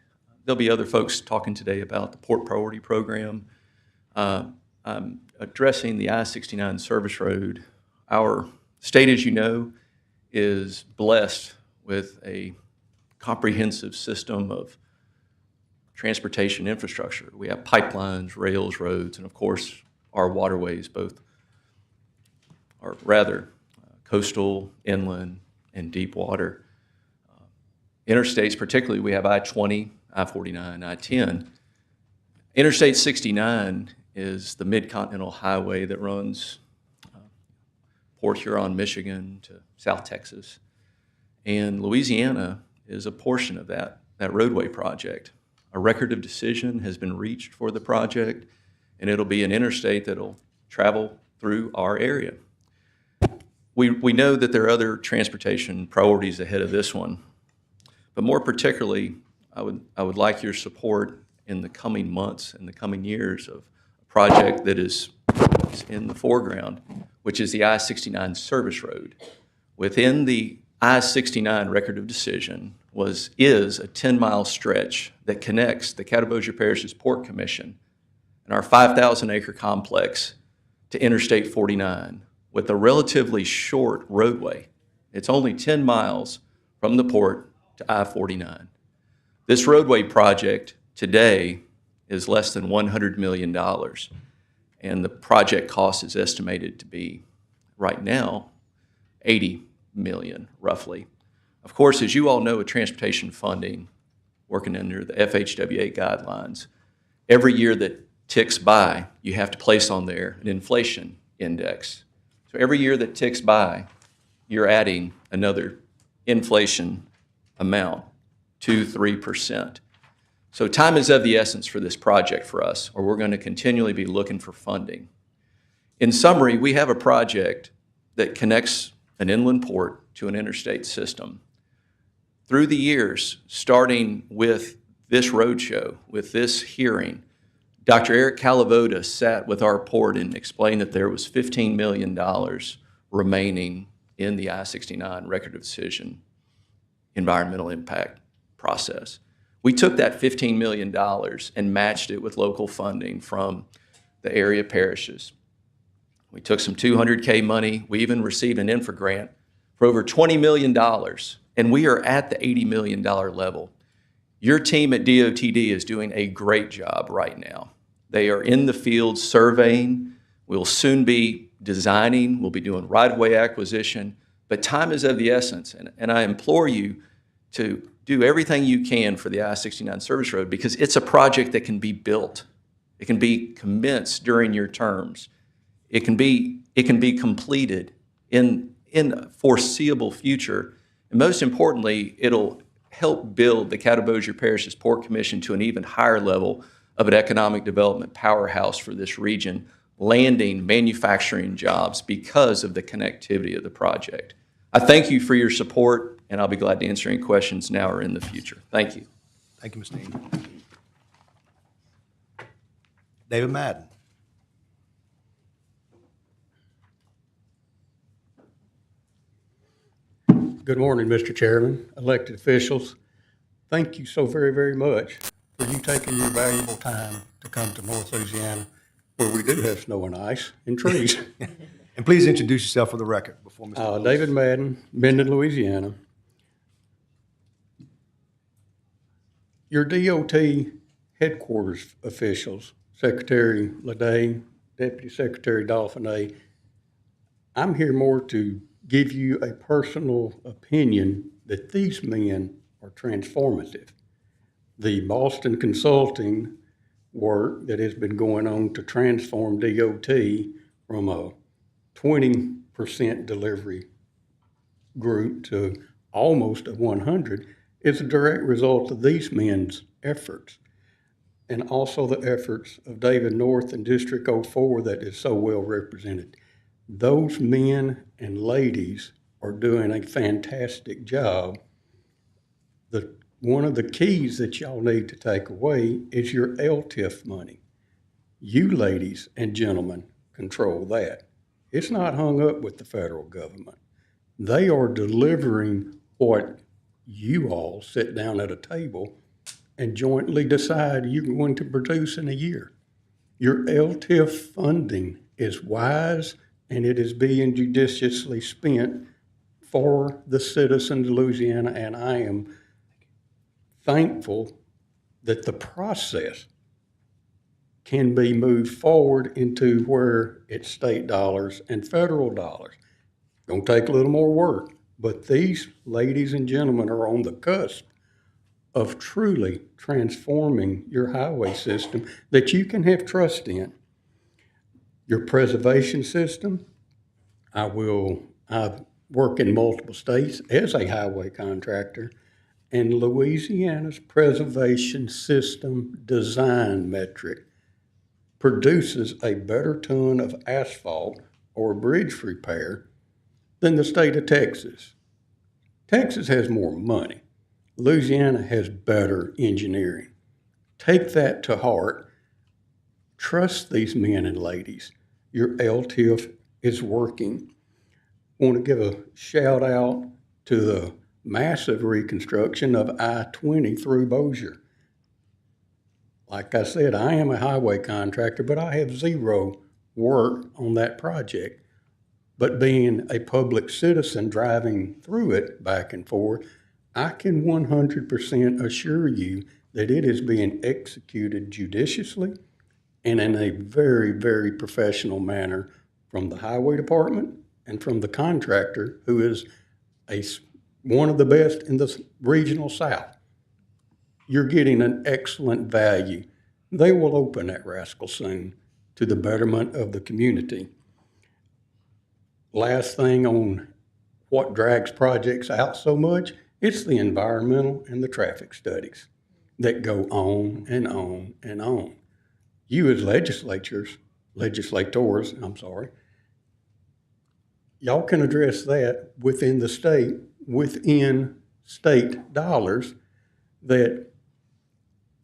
There'll be other folks talking today about the Port Priority Program. I'm addressing the I-69 service road. Our state, as you know, is blessed with a comprehensive system of transportation infrastructure. We have pipelines, rails, roads, and of course our waterways, both are rather coastal, inland, and deep water. Interstates, particularly, we have I-20, I-49, I-10. Interstate 69 is the mid-continental highway that runs Port Huron, Michigan to South Texas. And Louisiana is a portion of that roadway project. A record of decision has been reached for the project, and it'll be an interstate that'll travel through our area. We know that there are other transportation priorities ahead of this one, but more particularly, I would like your support in the coming months and the coming years of a project that is in the foreground, which is the I-69 service road. Within the I-69 record of decision is a 10-mile stretch that connects the Catawba Parish's Port Commission and our 5,000-acre complex to Interstate 49 with a relatively short roadway. It's only 10 miles from the port to I-49. This roadway project today is less than $100 million, and the project cost is estimated to be, right now, $80 million, roughly. Of course, as you all know, with transportation funding, working under the FHWA guidelines, every year that ticks by, you have to place on there an inflation index. So every year that ticks by, you're adding another inflation amount, 2-3%. So time is of the essence for this project for us, or we're going to continually be looking for funding. In summary, we have a project that connects an inland port to an interstate system. Through the years, starting with this roadshow, with this hearing, Dr. Eric Calavoda sat with our port and explained that there was $15 million remaining in the I-69 Record of Decision environmental impact process. We took that $15 million and matched it with local funding from the area parishes. We took some $200K money. We even received an infra grant for over $20 million, and we are at the $80 million level. Your team at DOTD is doing a great job right now. They are in the field surveying. We'll soon be designing. We'll be doing right-of-way acquisition. But time is of the essence, and I implore you to do everything you can for the I-69 service road, because it's a project that can be built. It can be commenced during your terms. It can be completed in a foreseeable future. And most importantly, it'll help build the Caddo Bossier Parish's Port Commission to an even higher level of an economic development powerhouse for this region, landing manufacturing jobs because of the connectivity of the project. I thank you for your support, and I'll be glad to answer any questions now or in the future. Thank you. Thank you, Mr. Dean. David Madden. Good morning, Mr. Chairman, elected officials. Thank you so very, very much for you taking your valuable time to come to North Louisiana, where we do have snow and ice and trees. And please introduce yourself for the record before Mr. Lewis. David Madden, Minden, Louisiana. Your DOT headquarters officials, Secretary Leday, Deputy Secretary Dauphiné, I'm here more to give you a personal opinion that these men are transformative. The Boston Consulting work that has been going on to transform DOT from a 20% delivery group to almost a 100 is a direct result of these men's efforts, and also the efforts of David North in District 04 that is so well represented. Those men and ladies are doing a fantastic job. One of the keys that y'all need to take away is your LTIF money. You ladies and gentlemen control that. It's not hung up with the federal government. They are delivering what you all sit down at a table and jointly decide you're going to produce in a year. Your LTIF funding is wise, and it is being judiciously spent for the citizens of Louisiana, and I am thankful that the process can be moved forward into where it's state dollars and federal dollars. Gonna take a little more work, but these ladies and gentlemen are on the cusp of truly transforming your highway system that you can have trust in. Your preservation system, I work in multiple states as a highway contractor, and Louisiana's preservation system design metric produces a better ton of asphalt or bridge repair than the state of Texas. Texas has more money. Louisiana has better engineering. Take that to heart. Trust these men and ladies. Your LTIF is working. I want to give a shout out to the massive reconstruction of I-20 through Bossier. like I said, I am a highway contractor, but I have zero work on that project. But being a public citizen driving through it back and forth, I can 100% assure you that it is being executed judiciously and in a very, very professional manner from the highway department and from the contractor, who is one of the best in the regional South. You're getting an excellent value. They will open that rascal soon to the betterment of the community. Last thing on what drags projects out so much, it's the environmental and the traffic studies that go on and on and on. You as legislators, y'all can address that within state dollars, that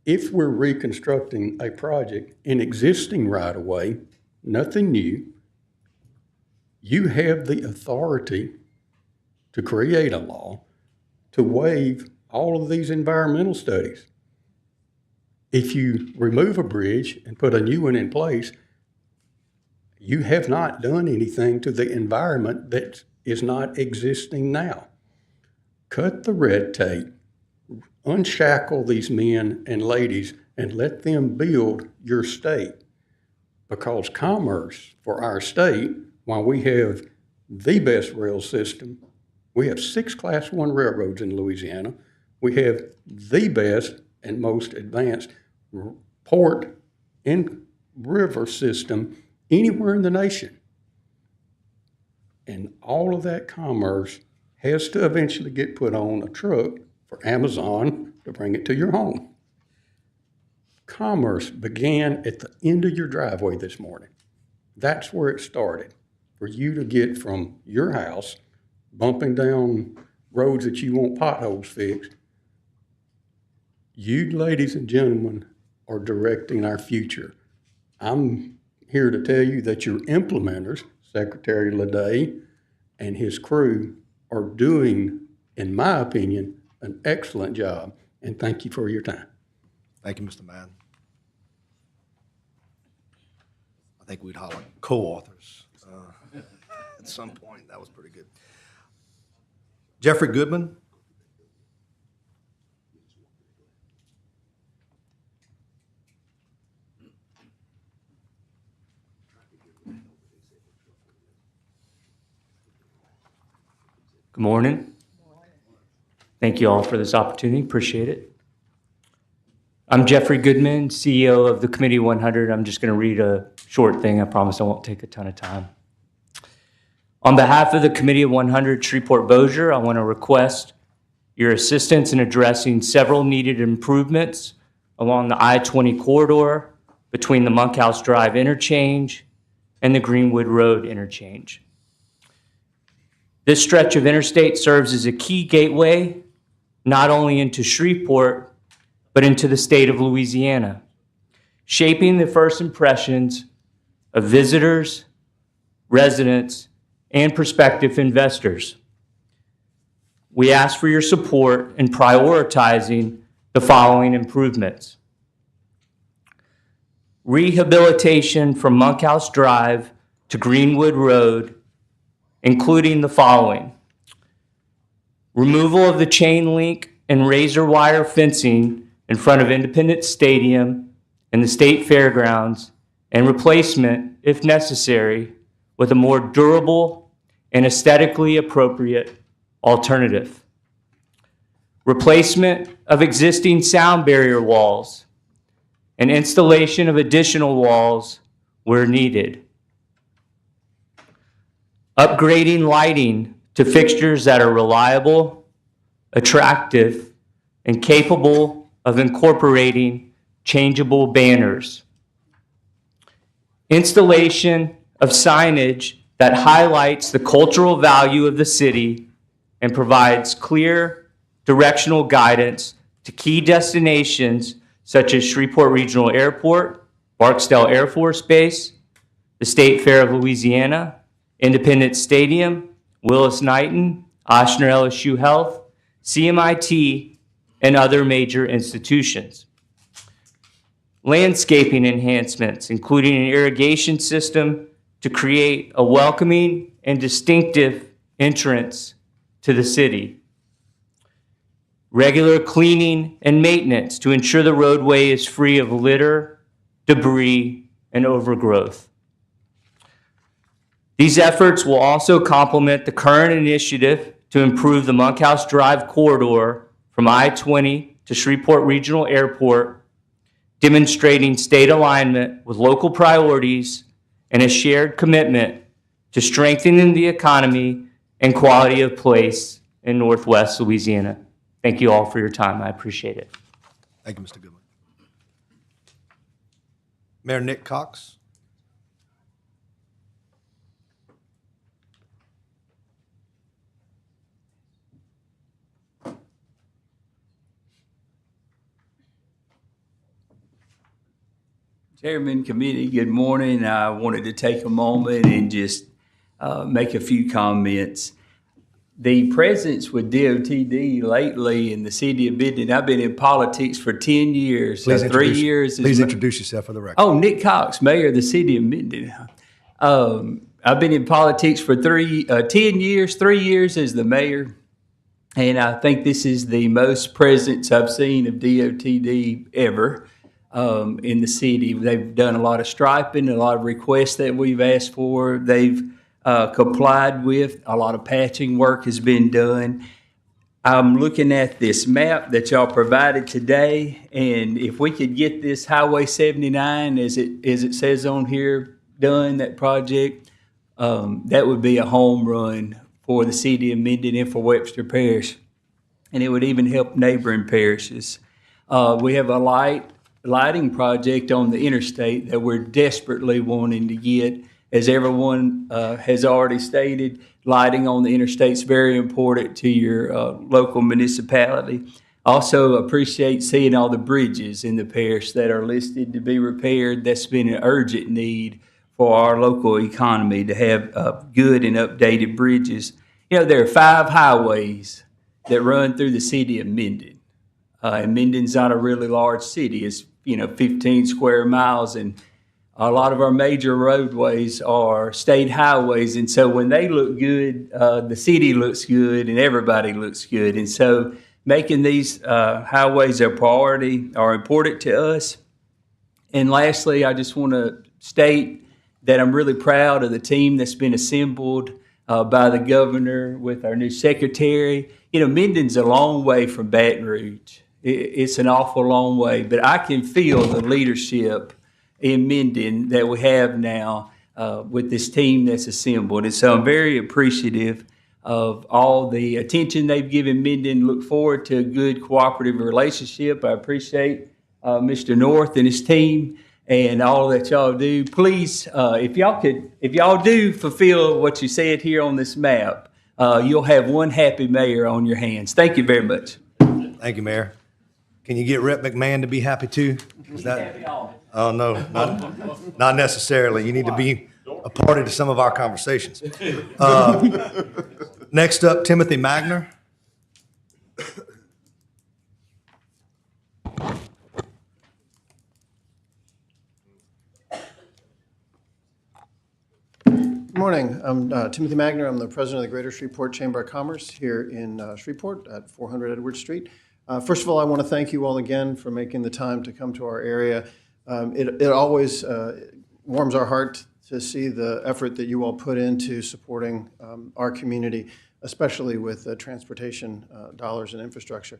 if we're reconstructing a project in existing right-of-way, nothing new, you have the authority to create a law to waive all of these environmental studies. If you remove a bridge and put a new one in place, you have not done anything to the environment that is not existing now. Cut the red tape, unshackle these men and ladies, and let them build your state. Because commerce for our state, while we have the best rail system, we have 6 Class I railroads in Louisiana. We have the best and most advanced port and river system anywhere in the nation. And all of that commerce has to eventually get put on a truck for Amazon to bring it to your home. Commerce began at the end of your driveway this morning. That's where it started. For you to get from your house, bumping down roads that you want potholes fixed, you, ladies and gentlemen, are directing our future. I'm here to tell you that your implementers, Secretary Leday and his crew, are doing, in my opinion, an excellent job. And thank you for your time. Thank you, Mr. Madden. I think we'd holler co-authors at some point. That was pretty good. Jeffrey Goodman. Good morning. Thank you all for this opportunity. Appreciate it. I'm Jeffrey Goodman, CEO of the Committee 100. I'm just going to read a short thing. I promise I won't take a ton of time. On behalf of the Committee of 100 Shreveport-Bossier, I want to request your assistance in addressing several needed improvements along the I-20 corridor between the Monkhouse Drive interchange and the Greenwood Road interchange. This stretch of interstate serves as a key gateway not only into Shreveport, but into the state of Louisiana, shaping the first impressions of visitors, residents, and prospective investors. We ask for your support in prioritizing the following improvements. Rehabilitation from Monkhouse Drive to Greenwood Road, including the following: removal of the chain link and razor wire fencing in front of Independence Stadium and the State Fairgrounds, and replacement, if necessary, with a more durable and aesthetically appropriate alternative. Replacement of existing sound barrier walls and installation of additional walls where needed. Upgrading lighting to fixtures that are reliable, attractive, and capable of incorporating changeable banners. Installation of signage that highlights the cultural value of the city and provides clear directional guidance to key destinations such as Shreveport Regional Airport, Barksdale Air Force Base, the State Fair of Louisiana, Independence Stadium, Willis-Knighton, Ochsner LSU Health, CMIT, and other major institutions. landscaping enhancements, including an irrigation system to create a welcoming and distinctive entrance to the city. Regular cleaning and maintenance to ensure the roadway is free of litter, debris, and overgrowth. These efforts will also complement the current initiative to improve the Monkhouse Drive corridor from I-20 to Shreveport Regional Airport, demonstrating state alignment with local priorities and a shared commitment to strengthening the economy and quality of place in Northwest Louisiana. Thank you all for your time. I appreciate it. Thank you, Mr. Goodman. Mayor Nick Cox. Chairman, committee, good morning. I wanted to take a moment and just make a few comments. The presence with DOTD lately in the city of Minden, I've been in politics for 10 years. Please 3 years. Please introduce yourself for the record. Oh, Nick Cox, mayor of the city of Minden. I've been in politics for 10 years, 3 years as the mayor. And I think this is the most presence I've seen of DOTD ever. In the city. They've done a lot of striping, a lot of requests that we've asked for. They've complied with. A lot of patching work has been done. I'm looking at this map that y'all provided today, and if we could get this Highway 79, as it says on here, done, that project, that would be a home run for the city of Minden and for Webster Parish. And it would even help neighboring parishes. We have a lighting project on the interstate that we're desperately wanting to get. As everyone has already stated, lighting on the interstate is very important to your local municipality. Also appreciate seeing all the bridges in the parish that are listed to be repaired. That's been an urgent need for our local economy to have good and updated bridges. You know, there are 5 highways that run through the city of Minden. And Minden's not a really large city. It's 15 square miles, and a lot of our major roadways are state highways. And so when they look good, the city looks good and everybody looks good. And so making these highways a priority are important to us. And lastly, I just want to state that I'm really proud of the team that's been assembled by the governor with our new secretary. Minden's a long way from Baton Rouge. It's an awful long way, but I can feel the leadership in Minden that we have now with this team that's assembled. And so I'm very appreciative of all the attention they've given Minden. Look forward to a good cooperative relationship. I appreciate Mr. North and his team and all that y'all do. Please, if y'all do fulfill what you said here on this map, you'll have one happy mayor on your hands. Thank you very much. Thank you, Mayor. Can you get Rep. McMahon to be happy too? Oh, no, not necessarily. You need to be a party to some of our conversations. Next up, Timothy Magner. Good morning. I'm Timothy Magner. I'm the president of the Greater Shreveport Chamber of Commerce here in Shreveport at 400 Edward Street. First of all, I want to thank you all again for making the time to come to our area. It always warms our heart to see the effort that you all put into supporting our community, especially with transportation dollars and infrastructure.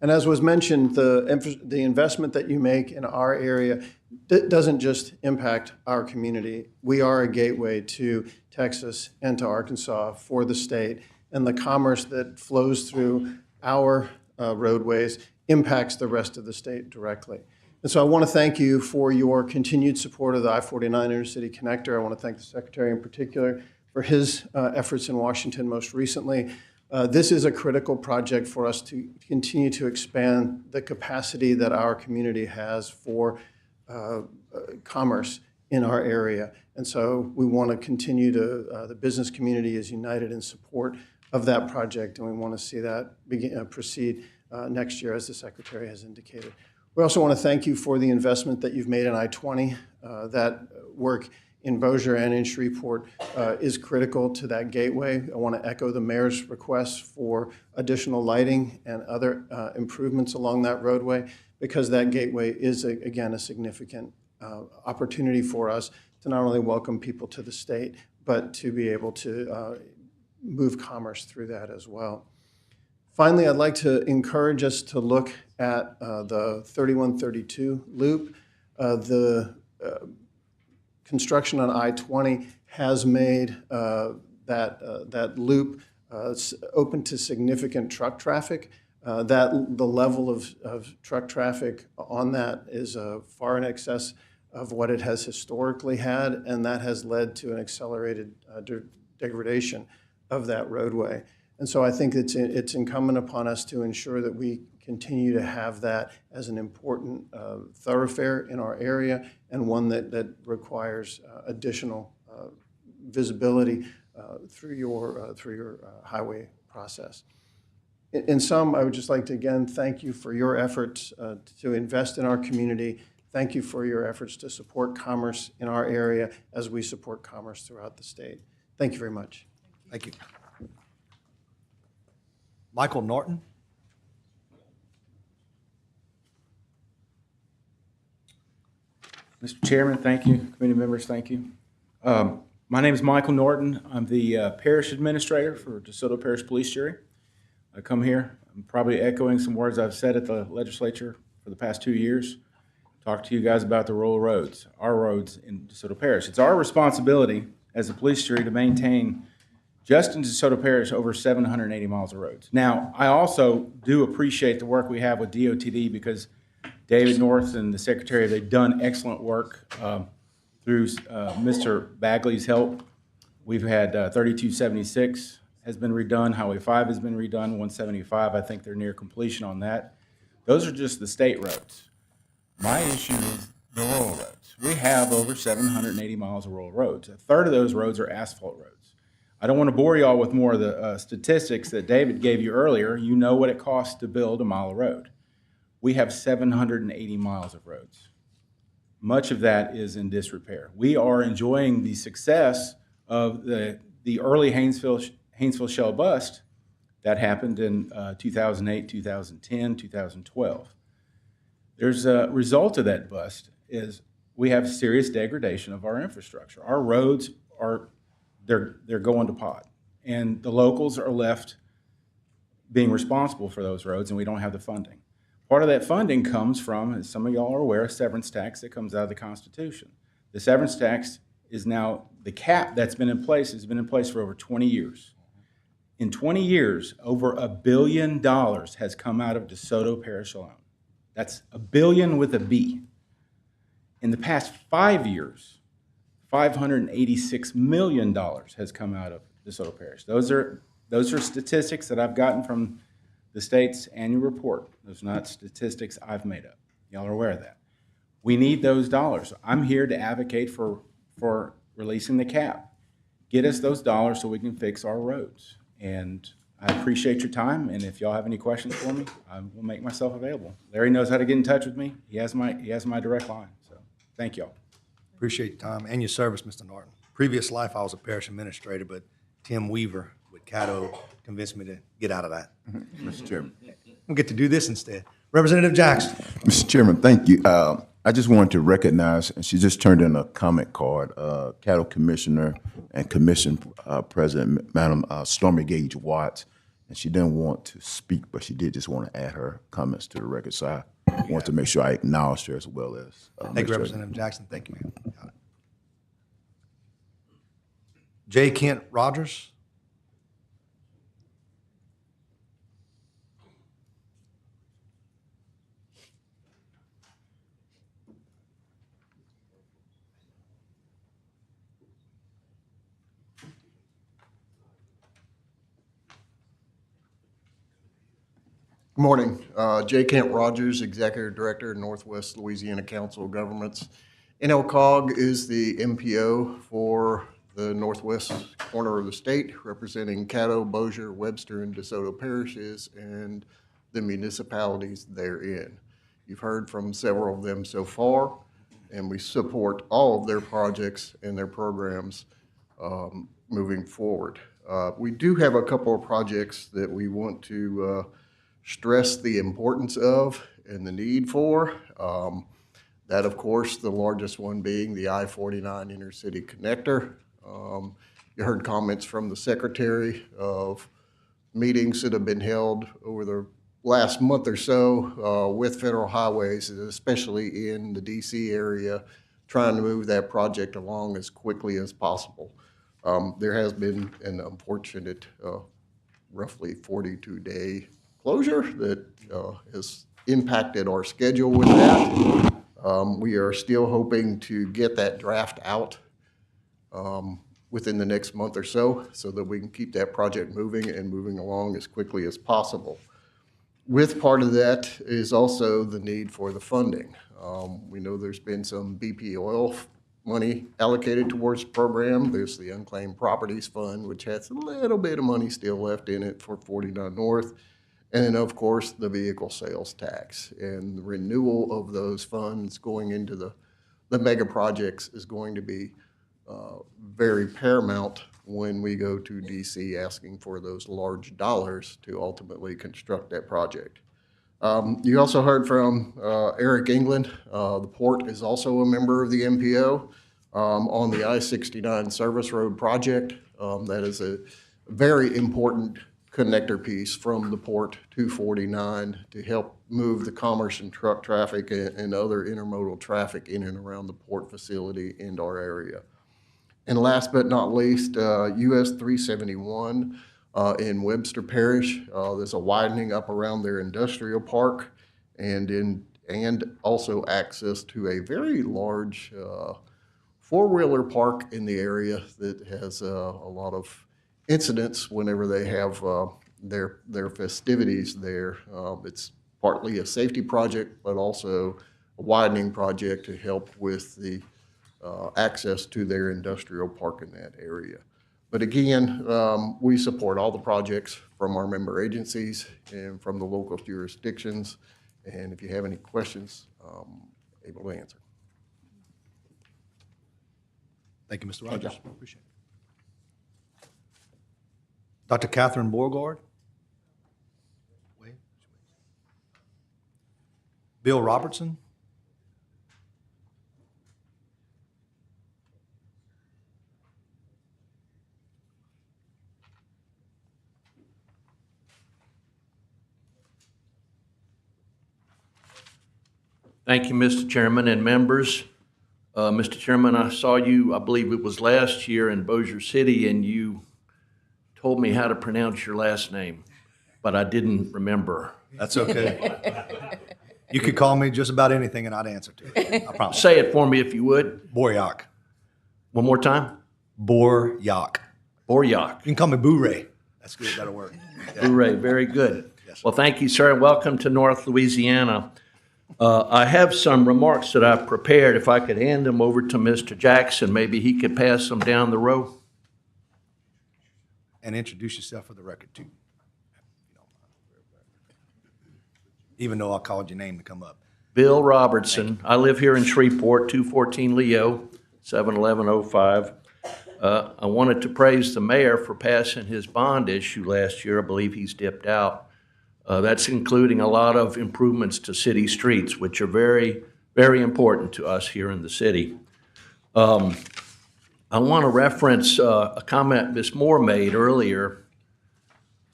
And as was mentioned, the investment that you make in our area doesn't just impact our community. We are a gateway to Texas and to Arkansas for the state, and the commerce that flows through our roadways impacts the rest of the state directly. And so I want to thank you for your continued support of the I-49 Intercity Connector. I want to thank the Secretary in particular for his efforts in Washington most recently. This is a critical project for us to continue to expand the capacity that our community has for commerce in our area. And so we want to continue to, the business community is united in support of that project, and we want to see that proceed next year, as the Secretary has indicated. We also want to thank you for the investment that you've made in I-20. That work in Bossier and in Shreveport is critical to that gateway. I want to echo the mayor's request for additional lighting and other improvements along that roadway, because that gateway is, again, a significant opportunity for us to not only welcome people to the state, but to be able to move commerce through that as well. Finally, I'd like to encourage us to look at the 3132 loop. The construction on I-20 has made that loop open to significant truck traffic. The level of truck traffic on that is far in excess of what it has historically had, and that has led to an accelerated degradation of that roadway. And so I think it's incumbent upon us to ensure that we continue to have that as an important thoroughfare in our area, and one that requires additional visibility through your highway process. In sum, I would just like to again thank you for your efforts to invest in our community. Thank you for your efforts to support commerce in our area as we support commerce throughout the state. Thank you very much. Thank you. Michael Norton. Mr. Chairman, thank you. Committee members, thank you. My name is Michael Norton. I'm the parish administrator for DeSoto Parish Police Jury. I come here, I'm probably echoing some words I've said at the legislature for the past 2 years, talk to you guys about the rural roads, our roads in DeSoto Parish. It's our responsibility as a police jury to maintain, just in DeSoto Parish, over 780 miles of roads. Now, I also do appreciate the work we have with DOTD, because David North and the Secretary, they've done excellent work through Mr. Bagley's help. We've had 3276 has been redone, Highway 5 has been redone, 175, I think they're near completion on that. Those are just the state roads. My issue is the rural roads. We have over 780 miles of rural roads. A third of those roads are asphalt roads. I don't want to bore you all with more of the statistics that David gave you earlier. You know what it costs to build a mile of road. We have 780 miles of roads. Much of that is in disrepair. We are enjoying the success of the early Haynesville Shale bust that happened in 2008, 2010, 2012. There's a result of that bust is we have serious degradation of our infrastructure. Our roads are they're going to pot, and the locals are left being responsible for those roads, and we don't have the funding. Part of that funding comes from, as some of y'all are aware, a severance tax that comes out of the Constitution. The severance tax is now, the cap that's been in place has been in place for over 20 years. In 20 years, over $1 billion has come out of DeSoto Parish alone. That's $1 billion with a B. In the past 5 years, $586 million has come out of DeSoto Parish. Those are statistics that I've gotten from the state's annual report. Those are not statistics I've made up. Y'all are aware of that. We need those dollars. I'm here to advocate for releasing the cap. Get us those dollars so we can fix our roads. And I appreciate your time, and if y'all have any questions for me, I will make myself available. Larry knows how to get in touch with me. He has my direct line. So thank y'all. Appreciate your time and your service, Mr. Norton. Previous life, I was a parish administrator, but Tim Weaver with Caddo convinced me to get out of that. Mr. Chairman. We'll get to do this instead. Representative Jackson. Mr. Chairman, thank you. I just wanted to recognize, and she just turned in a comment card, Cattle Commissioner and Commission President, Madam Stormy Gage Watts, and she didn't want to speak, but she did just want to add her comments to the record. So I want to make sure I acknowledge her as well as. Thank you, Representative Jackson. Thank you, ma'am. Got it. J. Kent Rogers. Good morning. J. Kent Rogers, Executive Director, Northwest Louisiana Council of Governments. NLCOG is the MPO for the northwest corner of the state, representing Caddo, Bossier, Webster, and DeSoto parishes and the municipalities therein. You've heard from several of them so far, and we support all of their projects and their programs moving forward. We do have a couple of projects that we want to stress the importance of and the need for. That, of course, the largest one being the I-49 Intercity Connector. You heard comments from the Secretary of meetings that have been held over the last month or so with Federal Highways, especially in the DC area, trying to move that project along as quickly as possible. There has been an unfortunate roughly 42-day closure that has impacted our schedule with that. We are still hoping to get that draft out within the next month or so that we can keep that project moving and moving along as quickly as possible. With part of that is also the need for the funding. We know there's been some BP oil money allocated towards the program. There's the Unclaimed Properties Fund, which has a little bit of money still left in it for 49 North. And then, of course, the vehicle sales tax. And the renewal of those funds going into the mega projects is going to be very paramount when we go to DC asking for those large dollars to ultimately construct that project. You also heard from Eric England. The port is also a member of the MPO on the I-69 service road project. That is a very important connector piece from the port to 49 to help move the commerce and truck traffic and other intermodal traffic in and around the port facility in our area. And last but not least, US 371 in Webster Parish. There's a widening up around their industrial park and also access to a very large four-wheeler park in the area that has a lot of incidents whenever they have their festivities there. It's partly a safety project, but also a widening project to help with the access to their industrial park in that area. But again, we support all the projects from our member agencies and from the local jurisdictions. And if you have any questions, able to answer. Thank you, Mr. Rogers. Appreciate it. Dr. Catherine Beauregard. Bill Robertson. Thank you, Mr. Chairman and members. Mr. Chairman, I saw you, I believe it was last year in Bossier City, and you told me how to pronounce your last name, but I didn't remember. That's okay. You could call me just about anything and I'd answer to it. I promise. Say it for me if you would. Boryak. One more time? Boryak. Boryak. You can call me Boo-Ray. That's good. That'll work. Yeah. Boo-Ray. Very good. Yes. Well, thank you, sir, and welcome to North Louisiana. I have some remarks that I've prepared. If I could hand them over to Mr. Jackson, maybe he could pass them down the row. And introduce yourself for the record, too. Even though I called your name to come up. Bill Robertson. I live here in Shreveport, 214 Leo, 71105. I wanted to praise the mayor for passing his bond issue last year. I believe he's dipped out. That's including a lot of improvements to city streets, which are very, very important to us here in the city. I want to reference a comment Ms. Moore made earlier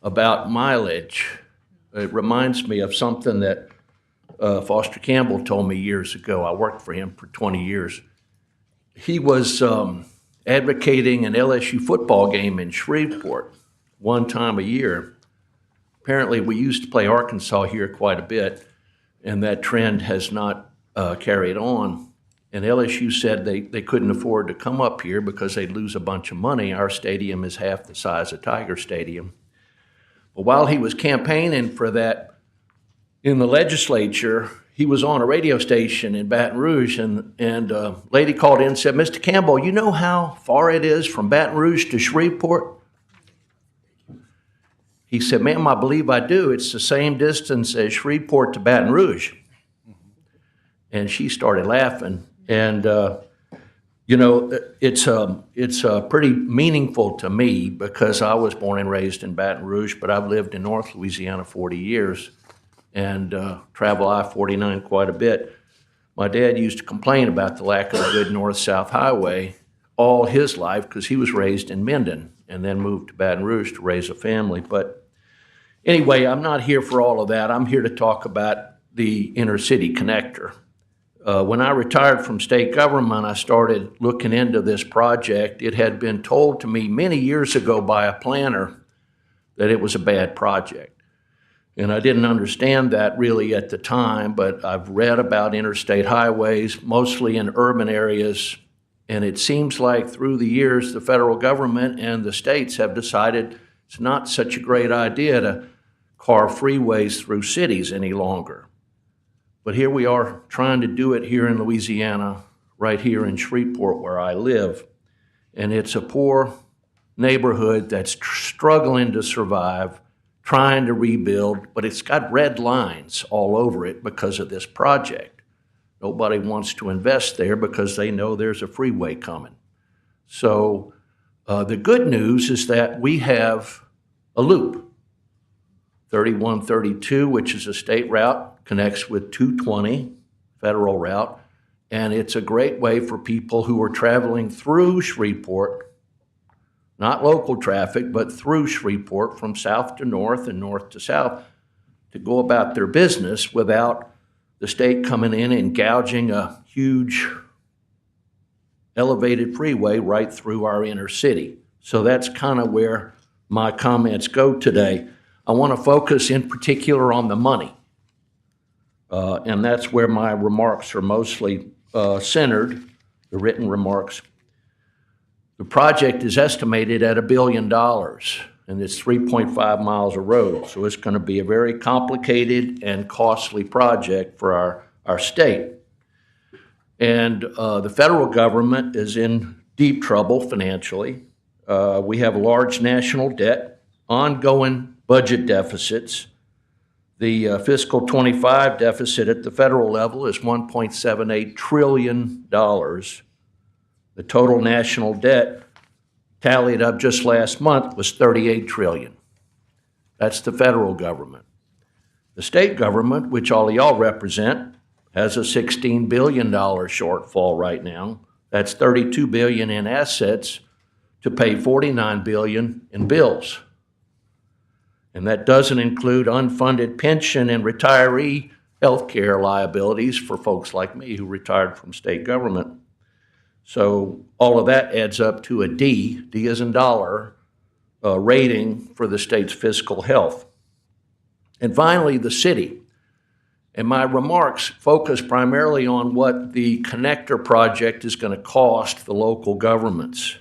about mileage. It reminds me of something that Foster Campbell told me years ago. I worked for him for 20 years. He was advocating an LSU football game in Shreveport one time a year. Apparently, we used to play Arkansas here quite a bit, and that trend has not carried on. And LSU said they couldn't afford to come up here because they'd lose a bunch of money. Our stadium is half the size of Tiger Stadium. But while he was campaigning for that in the legislature, he was on a radio station in Baton Rouge, and a lady called in and said, "Mr. Campbell, you know how far it is from Baton Rouge to Shreveport?" He said, "Ma'am, I believe I do. It's the same distance as Shreveport to Baton Rouge." And she started laughing. And, you know, it's pretty meaningful to me because I was born and raised in Baton Rouge, but I've lived in North Louisiana 40 years and travel I-49 quite a bit. My dad used to complain about the lack of a good north-south highway all his life because he was raised in Minden and then moved to Baton Rouge to raise a family. But anyway, I'm not here for all of that. I'm here to talk about the inner-city connector. When I retired from state government, I started looking into this project. It had been told to me many years ago by a planner that it was a bad project. And I didn't understand that really at the time, but I've read about interstate highways, mostly in urban areas, and it seems like through the years, the federal government and the states have decided it's not such a great idea to carve freeways through cities any longer. But here we are trying to do it here in Louisiana, right here in Shreveport where I live. And it's a poor neighborhood that's struggling to survive, trying to rebuild, but it's got red lines all over it because of this project. Nobody wants to invest there because they know there's a freeway coming. So the good news is that we have a loop. 3132, which is a state route, connects with 220, federal route, and it's a great way for people who are traveling through Shreveport, not local traffic, but through Shreveport from south to north and north to south, to go about their business without the state coming in and gouging a huge elevated freeway right through our inner city. So that's kind of where my comments go today. I want to focus in particular on the money, and that's where my remarks are mostly centered, the written remarks. The project is estimated at $1 billion, and it's 3.5 miles of road, so it's going to be a very complicated and costly project for our state. And the federal government is in deep trouble financially. We have a large national debt, ongoing budget deficits. The fiscal 25 deficit at the federal level is $1.78 trillion. The total national debt tallied up just last month was $38 trillion. That's the federal government. The state government, which all of y'all represent, has a $16 billion shortfall right now. That's $32 billion in assets to pay $49 billion in bills. And that doesn't include unfunded pension and retiree health care liabilities for folks like me who retired from state government. So all of that adds up to a D as in dollar, rating for the state's fiscal health. And finally, the city. And my remarks focus primarily on what the connector project is going to cost the local governments.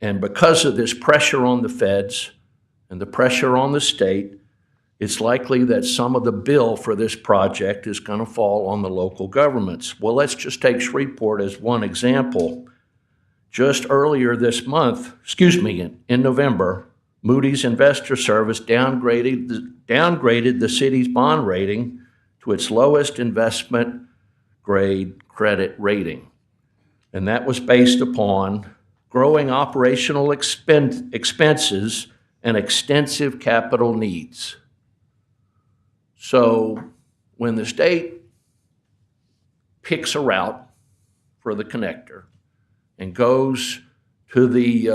And because of this pressure on the feds and the pressure on the state, it's likely that some of the bill for this project is going to fall on the local governments. Well, let's just take Shreveport as one example. Just earlier this month, in November, Moody's Investor Service downgraded the city's bond rating to its lowest investment grade credit rating. And that was based upon growing operational expenses and extensive capital needs. So when the state picks a route for the connector and goes to the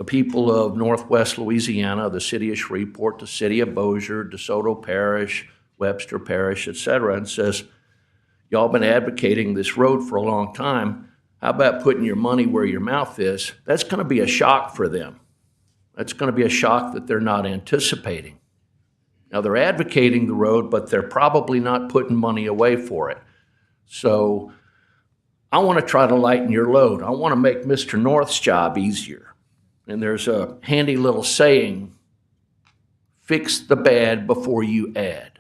people of Northwest Louisiana, the city of Shreveport, the city of Bossier, DeSoto Parish, Webster Parish, et cetera, and says, y'all been advocating this road for a long time. How about putting your money where your mouth is? That's going to be a shock for them. That's going to be a shock that they're not anticipating. Now, they're advocating the road, but they're probably not putting money away for it. So I want to try to lighten your load. I want to make Mr. North's job easier. And there's a handy little saying, fix the bad before you add.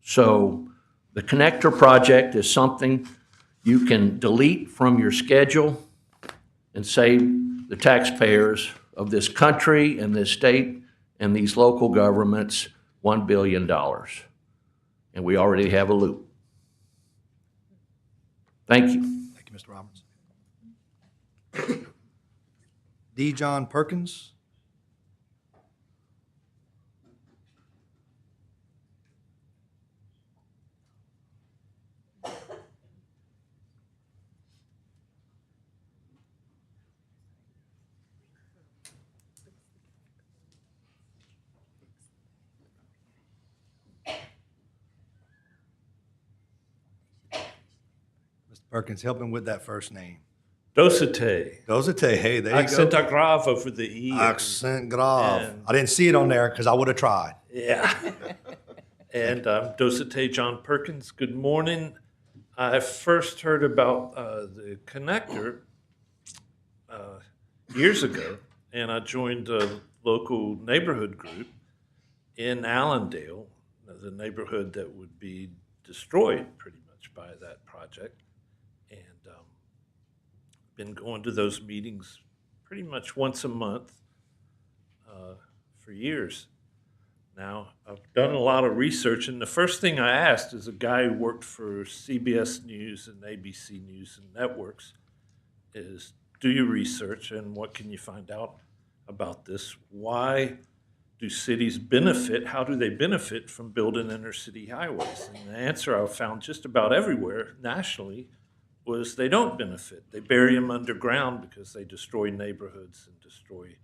So the connector project is something you can delete from your schedule and save the taxpayers of this country and this state and these local governments $1 billion. and we already have a loop. Thank you. Thank you, Mr. Roberts. D. John Perkins. Mr. Perkins, help him with that first name. Dosete. Dosete, hey, there you Accent go. grave over the E. Accent grave. And- I didn't see it on there because I would have tried. Yeah. And I'm Dosete John Perkins. Good morning. I first heard about the connector years ago, and I joined a local neighborhood group in Allendale, the neighborhood that would be destroyed pretty much by that project. And been going to those meetings pretty much once a month for years. Now, I've done a lot of research, and the first thing I asked is a guy who worked for CBS News and ABC News and networks is, do your research and what can you find out about this? Why do cities benefit? How do they benefit from building inner city highways? And the answer I found just about everywhere nationally was they don't benefit. They bury them underground because they destroy neighborhoods and destroy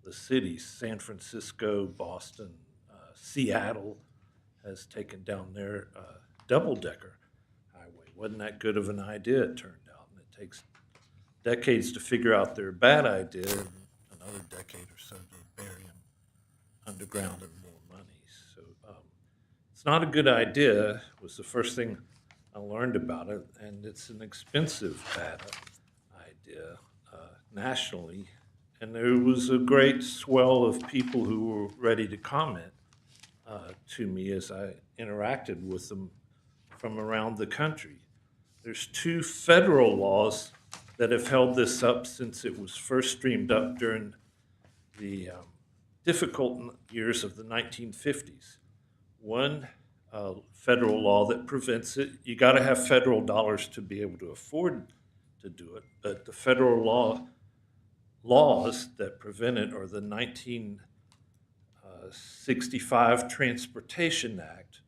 the cities. San Francisco, Boston, Seattle has taken down their double-decker highway. Wasn't that good of an idea, it turned out. And it takes decades to figure out they're a bad idea, and another decade or so to bury them underground and more money. So it's not a good idea, was the first thing I learned about it, and it's an expensive bad idea nationally. And there was a great swell of people who were ready to comment to me as I interacted with them from around the country. There's 2 federal laws that have held this up since it was first streamed up during the difficult years of the 1950s. One federal law that prevents it. You got to have federal dollars to be able to afford to do it, but the federal laws that prevent it are the 1965 Transportation Act,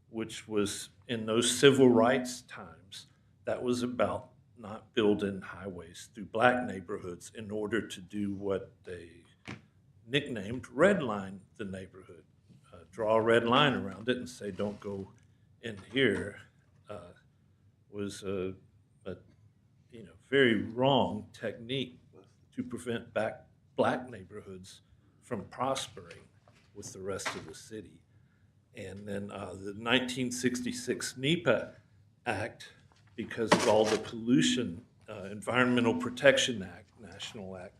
which was in those civil rights times, that was about not building highways through black neighborhoods in order to do what they nicknamed redline the neighborhood. Draw a red line around it and say, don't go in here, was a very wrong technique to prevent black neighborhoods from prospering with the rest of the city. And then the 1966 NEPA Act, because of all the pollution, Environmental Protection Act, National Act,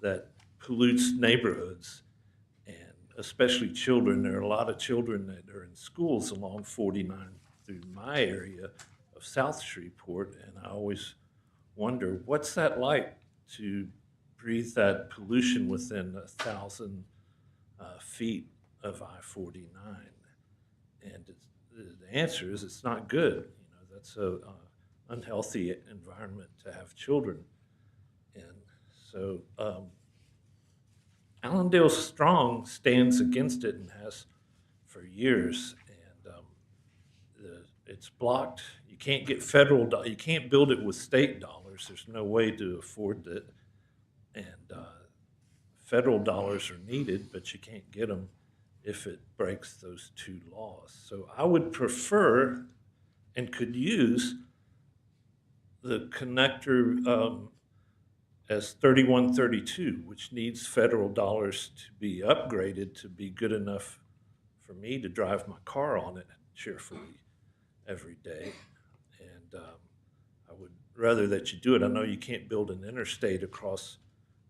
that pollutes neighborhoods, and especially children. There are a lot of children that are in schools along 49 through my area of South Shreveport, and I always wonder, what's that like to breathe that pollution within 1,000 feet of I-49? And the answer is it's not good. That's a unhealthy environment to have children in. So Allendale Strong stands against it and has for years, and it's blocked. You can't get federal, you can't build it with state dollars. There's no way to afford it, and federal dollars are needed, but you can't get them if it breaks those 2 laws. So I would prefer and could use the connector as 3132, which needs federal dollars to be upgraded to be good enough for me to drive my car on it cheerfully every day. And I would rather that you do it. I know you can't build an interstate across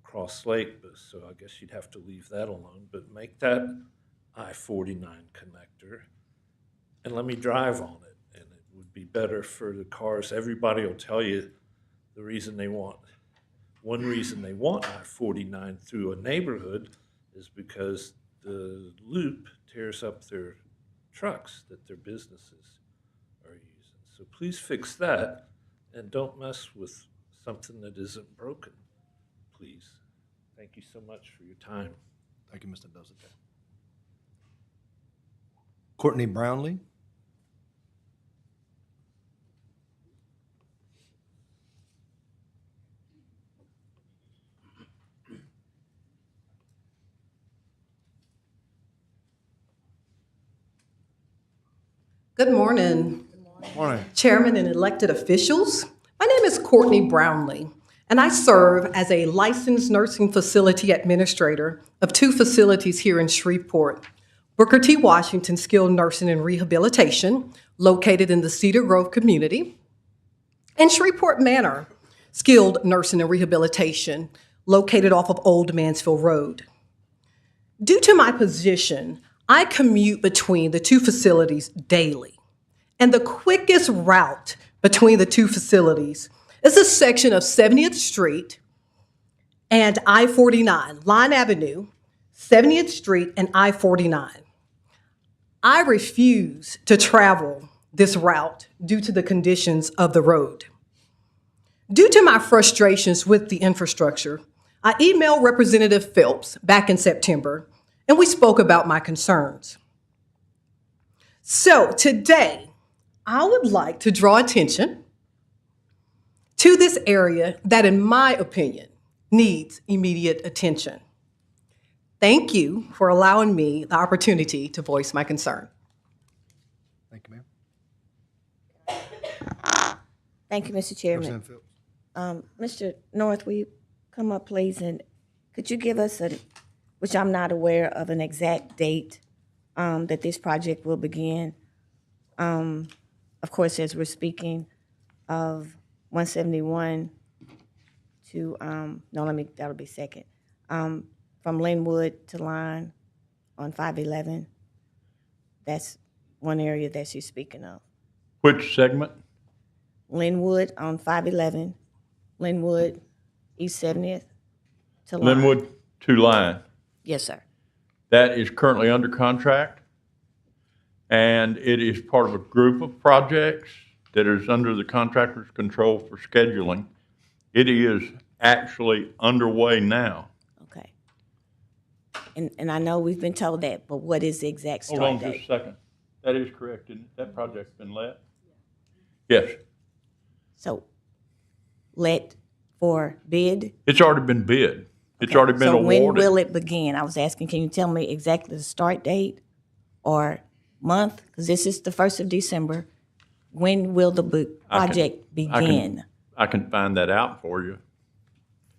Cross Lake, but so I guess you'd have to leave that alone, but make that I-49 connector and let me drive on it. And it would be better for the cars. Everybody will tell you the reason they want, one reason they want I-49 through a neighborhood is because the loop tears up their trucks that their businesses are using. So please fix that and don't mess with something that isn't broken, please. Thank you so much for your time. Thank you, Mr. Dozate. Courtney Brownlee. Good morning. Morning. Chairman and elected officials. My name is Courtney Brownlee, and I serve as a licensed nursing facility administrator of 2 facilities here in Shreveport. Booker T. Washington Skilled Nursing and Rehabilitation, located in the Cedar Grove community, and Shreveport Manor Skilled Nursing and Rehabilitation, located off of Old Mansfield Road. Due to my position, I commute between the 2 facilities daily, and the quickest route between the 2 facilities is a section of 70th Street and I-49, Line Avenue, 70th Street and I-49. I refuse to travel this route due to the conditions of the road. Due to my frustrations with the infrastructure, I emailed Representative Phelps back in September, and we spoke about my concerns. So today, I would like to draw attention to this area that, in my opinion, needs immediate attention. Thank you for allowing me the opportunity to voice my concern. Thank you, Thank you, Mr. Chairman. Representative Phillips. Mr. North, will you come up, please, and could you give us which I'm not aware of, an exact date that this project will begin? Of course, as we're speaking of 171 to, that'll be second. From Linwood to Line on 511. That's one area that she's speaking of. Which segment? Linwood on 511, Linwood, East 70th to Line. Linwood to Line. Yes, sir. That is currently under contract, and it is part of a group of projects that is under the contractor's control for scheduling. It is actually underway now. Okay. And I know we've been told that, but what is the exact start Hold on date? just a second. That is correct, isn't it? That project's been let? Yes. So, let for bid? It's already been bid. It's already been awarded. So when will it begin? I was asking, can you tell me exactly the start date or month? Because this is the 1st of December. When will the project begin? I can find that out for you.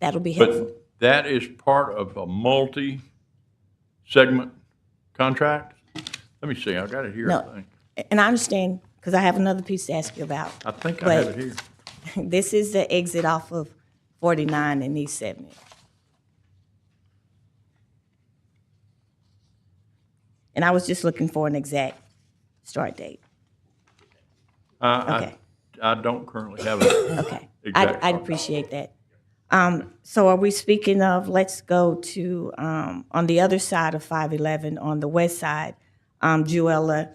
That'll be helpful. But that is part of a multi-segment contract. Let me see, I got it here, I No, think. and I understand, because I have another piece to ask you about. I think I have it here. This is the exit off of 49 and East 70. And I was just looking for an exact start date. Okay. I don't currently have it. Okay, I'd appreciate that. So are we speaking of, let's go to, on the other side of 511, on the west side, Juella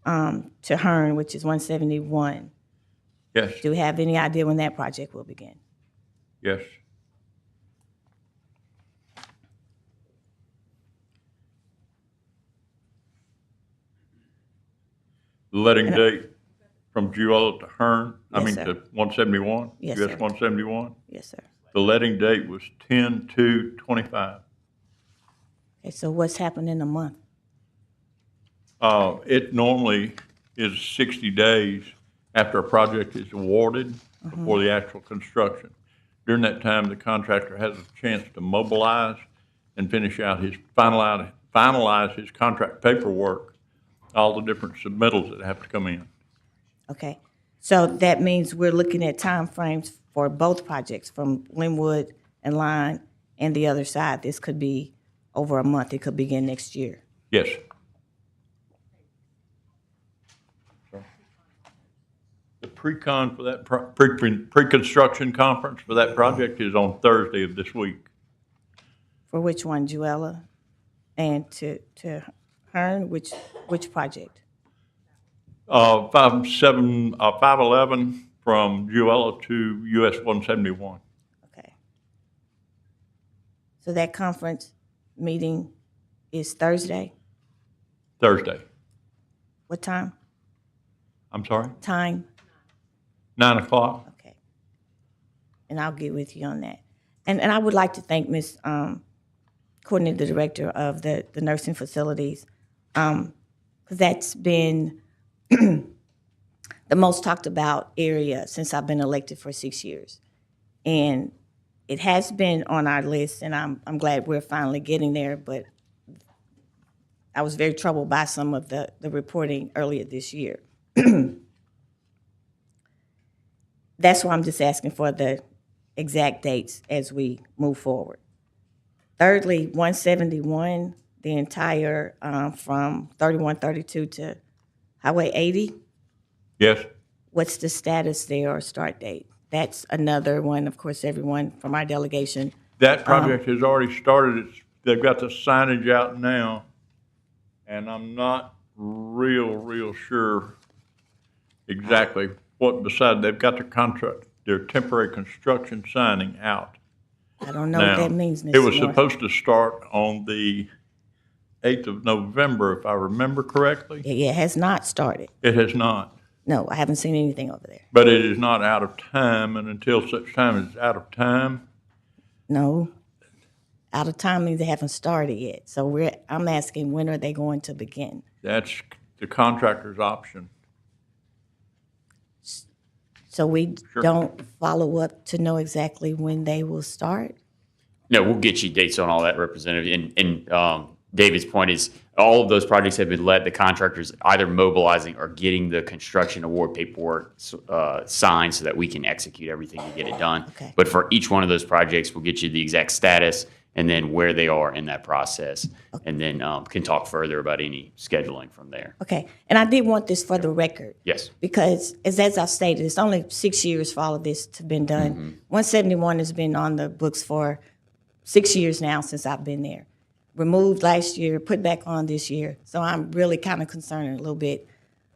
to Hearn, which is 171. Yes, Do we have any idea when that project will begin? yes. The letting date from Jewell to Hearn, Yes, to sir. 171? Yes, US sir. 171? Yes, sir. The letting date was 10/2/25. Okay, so what's happened in a month? It normally is 60 days after a project is awarded before the actual construction. During that time, the contractor has a chance to mobilize and finish out finalize his contract paperwork, all the different submittals that have to come in. Okay, so that means we're looking at timeframes for both projects, from Linwood and Line and the other side. This could be over a month. It could begin next year. Yes. The pre-con for that, pre-construction conference for that project is on Thursday of this week. For which one, Juella? And to Hearn, which project? 511 from Juella to US 171. Okay. So that conference meeting is Thursday? Thursday. What time? I'm sorry? Time? 9 o'clock. Okay. And I'll get with you on that. And I would like to thank Ms. Courtney, the director of the nursing facilities, because that's been the most talked about area since I've been elected for 6 years. And it has been on our list, and I'm glad we're finally getting there, but I was very troubled by some of the reporting earlier this year. That's why I'm just asking for the exact dates as we move forward. Thirdly, 171, the entire from 3132 to Highway 80. Yes. What's the status there or start date? That's another one, of course, everyone from our delegation. That project has already started. They've got the signage out now, and I'm not real sure exactly what beside. They've got their temporary construction signing out. I don't know what that means, Mr. It was North. supposed to start on the 8th of November, if I remember correctly. Yeah, it has not started. It has not. No, I haven't seen anything over there. But it is not out of time, and until such time as it's out of time, No. Out of time means they haven't started yet. So I'm asking, when are they going to begin? that's the contractor's option. So we Sure. don't follow up to know exactly when they will start? No, we'll get you dates on all that, Representative. And David's point is all of those projects have been let. The contractors either mobilizing or getting the construction award paperwork signed so that we can execute everything and get it done. Okay. But for each one of those projects, we'll get you the exact status and then where they are in that process, and then can talk further about any scheduling from there. Okay, and I did want this for the record. Yes. Because as I've stated, it's only 6 years for all of this to been done. Mm-hmm. 171 has been on the books for 6 years now since I've been there. Removed last year, put back on this year. So I'm really kind of concerned a little bit.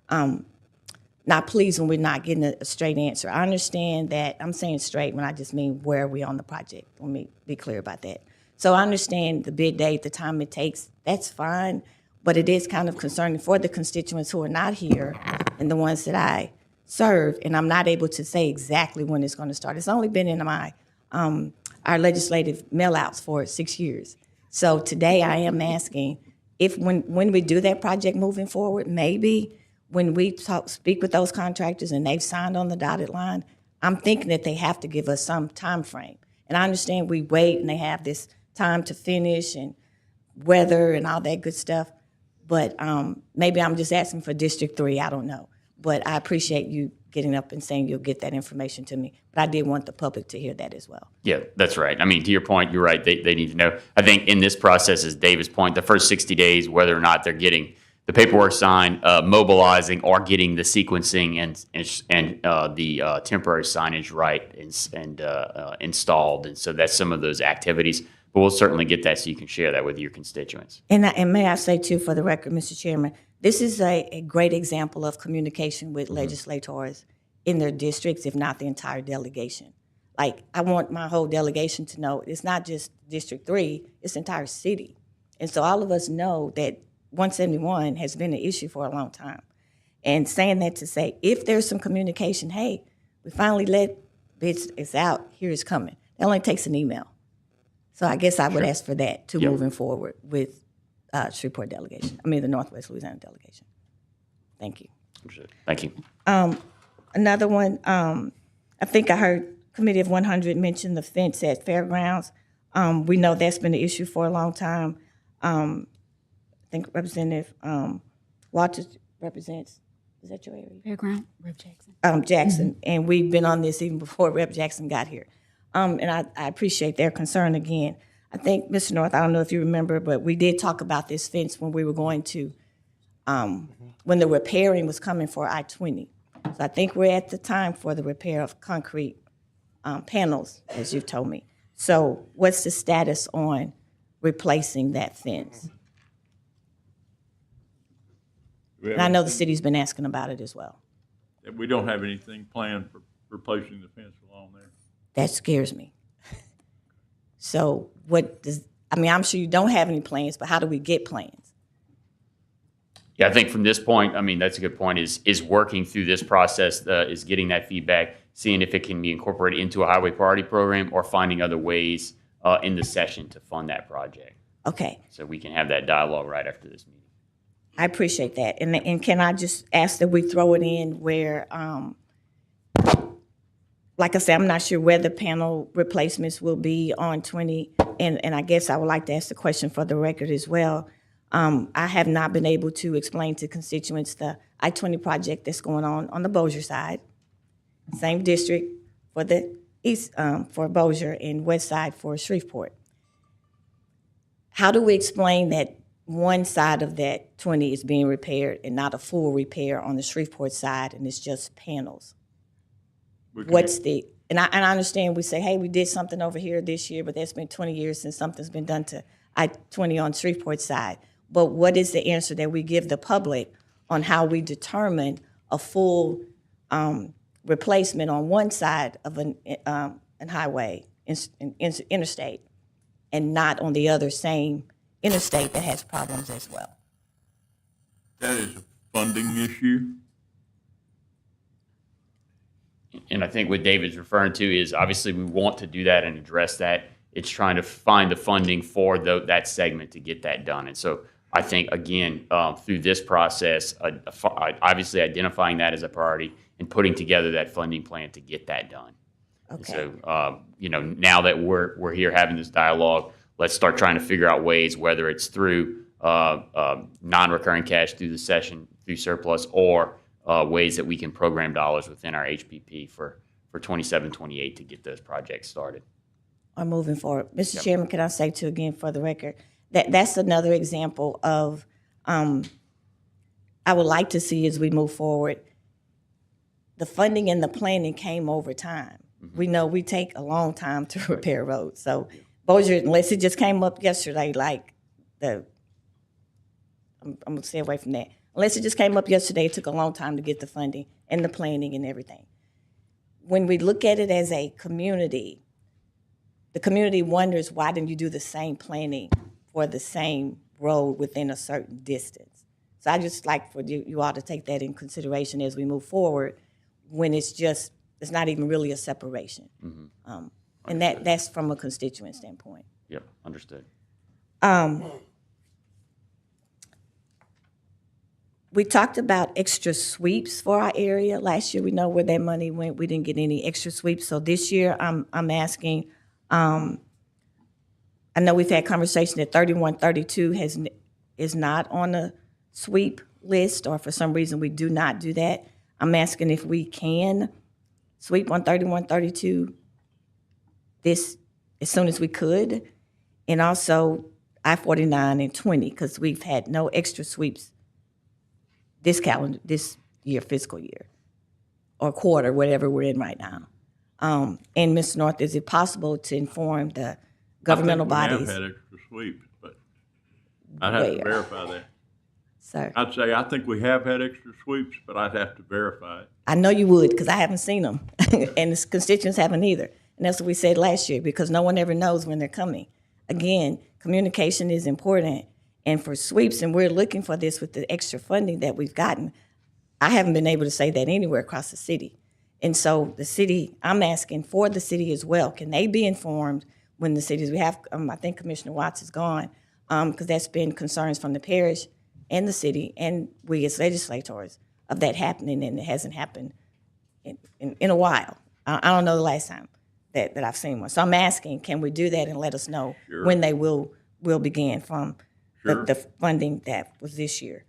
Not pleased when we're not getting a straight answer. I understand that, I'm saying straight when I just mean where are we on the project. Let me be clear about that. So I understand the bid date, the time it takes, that's fine, but it is kind of concerning for the constituents who are not here and the ones that I serve, and I'm not able to say exactly when it's going to start. It's only been in my our legislative mail-outs for 6 years. So today I am asking if when we do that project moving forward, maybe when we speak with those contractors and they've signed on the dotted line, I'm thinking that they have to give us some time frame. And I understand we wait and they have this time to finish and weather and all that good stuff. But maybe I'm just asking for District 3, I don't know. But I appreciate you getting up and saying you'll get that information to me. But I did want the public to hear that as well. Yeah, that's right. I mean, to your point, you're right. They need to know. I think in this process, as David's point, the first 60 days, whether or not they're getting the paperwork signed, mobilizing, or getting the sequencing and the temporary signage right and installed. And so that's some of those activities. But we'll certainly get that so you can share that with your constituents. And may I say, too, for the record, Mr. Chairman, this is a great example of communication with legislators in their districts, if not the entire delegation. Like, I want my whole delegation to know it's not just District 3, it's the entire city. And so all of us know that 171 has been an issue for a long time. And saying that to say, if there's some communication, hey, we finally let bids, it's out, here it's coming. It only takes an email. So I guess I would ask for that too, moving forward with Shreveport delegation. I mean, the Northwest Louisiana delegation. Thank you. Thank you. Another one, I think I heard Committee of 100 mention the fence at Fairgrounds. We know that's been an issue for a long time. I think Representative Walters represents, is that your area? Fairground, Rep. Jackson. Jackson, and we've been on this even before Rep. Jackson got here. And I appreciate their concern again. I think, Mr. North, I don't know if you remember, but we did talk about this fence when we were going to, when the repairing was coming for I-20. So I think we're at the time for the repair of concrete panels, as you've told me. So what's the status on replacing that fence? And I know the city's been asking about it as well. We don't have anything planned for replacing the fence along there. That scares me. So I'm sure you don't have any plans, but how do we get plans? Yeah, I think from this point, I mean, that's a good point, is working through this process, is getting that feedback, seeing if it can be incorporated into a highway priority program or finding other ways in the session to fund that project. Okay. So we can have that dialogue right after this meeting. I appreciate that. And can I just ask that we throw it in where, like I said, I'm not sure where the panel replacements will be on 20. And I guess I would like to ask the question for the record as well. I have not been able to explain to constituents the I-20 project that's going on the Bossier side. Same district for the east, for Bossier, and west side for Shreveport. How do we explain that one side of that 20 is being repaired and not a full repair on the Shreveport side, and it's just panels? And I understand we say, hey, we did something over here this year, but that's been 20 years since something's been done to I-20 on Shreveport side. But what is the answer that we give the public on how we determine a full replacement on one side of an highway, interstate, and not on the other same interstate that has problems as well? That is a funding issue. And I think what David's referring to is obviously we want to do that and address that. It's trying to find the funding for that segment to get that done. And so I think, again, through this process, obviously identifying that as a priority and putting together that funding plan to get that done. Okay. So, now that we're here having this dialogue, let's start trying to figure out ways, whether it's through non-recurring cash through the session, through surplus, or ways that we can program dollars within our HPP for 27, 28 to get those projects started. Or moving forward. Mr. Chairman, can I say too, again, for the record, that's another example of I would like to see as we move forward, the funding and the planning came over time. Mm-hmm. We know we take a long time to repair roads. So Bossier, unless it just came up yesterday, I'm gonna stay away from that. Unless it just came up yesterday, it took a long time to get the funding and the planning and everything. When we look at it as a community, the community wonders, why didn't you do the same planning for the same road within a certain distance? So I just like for you all to take that in consideration as we move forward, when it's not even really a separation. Mm-hmm. And that's from a constituent standpoint. Yep, understood. We talked about extra sweeps for our area. Last year, we know where that money went. We didn't get any extra sweeps. So this year, I'm asking, I know we've had conversation that 3132 is not on the sweep list, or for some reason we do not do that. I'm asking if we can sweep on 3132 this as soon as we could, and also I-49 and 20, because we've had no extra sweeps this year, fiscal year, or quarter, whatever we're in right now. And Mr. North, is it possible to inform the governmental bodies? I think we have had extra sweeps, but I'd have to verify that. Sir? I'd say I think we have had extra sweeps, but I'd have to verify it. I know you would, because I haven't seen them, and the constituents haven't either. And that's what we said last year, because no one ever knows when they're coming. Again, communication is important. And for sweeps, and we're looking for this with the extra funding that we've gotten, I haven't been able to say that anywhere across the city. And so the city, I'm asking for the city as well. Can they be informed when the cities, we have, I think Commissioner Watts is gone, because that's been concerns from the parish and the city and we as legislators of that happening, and it hasn't happened in a while. I don't know the last time that I've seen one. So I'm asking, can we do that and let us know when they will begin from the funding that was this year?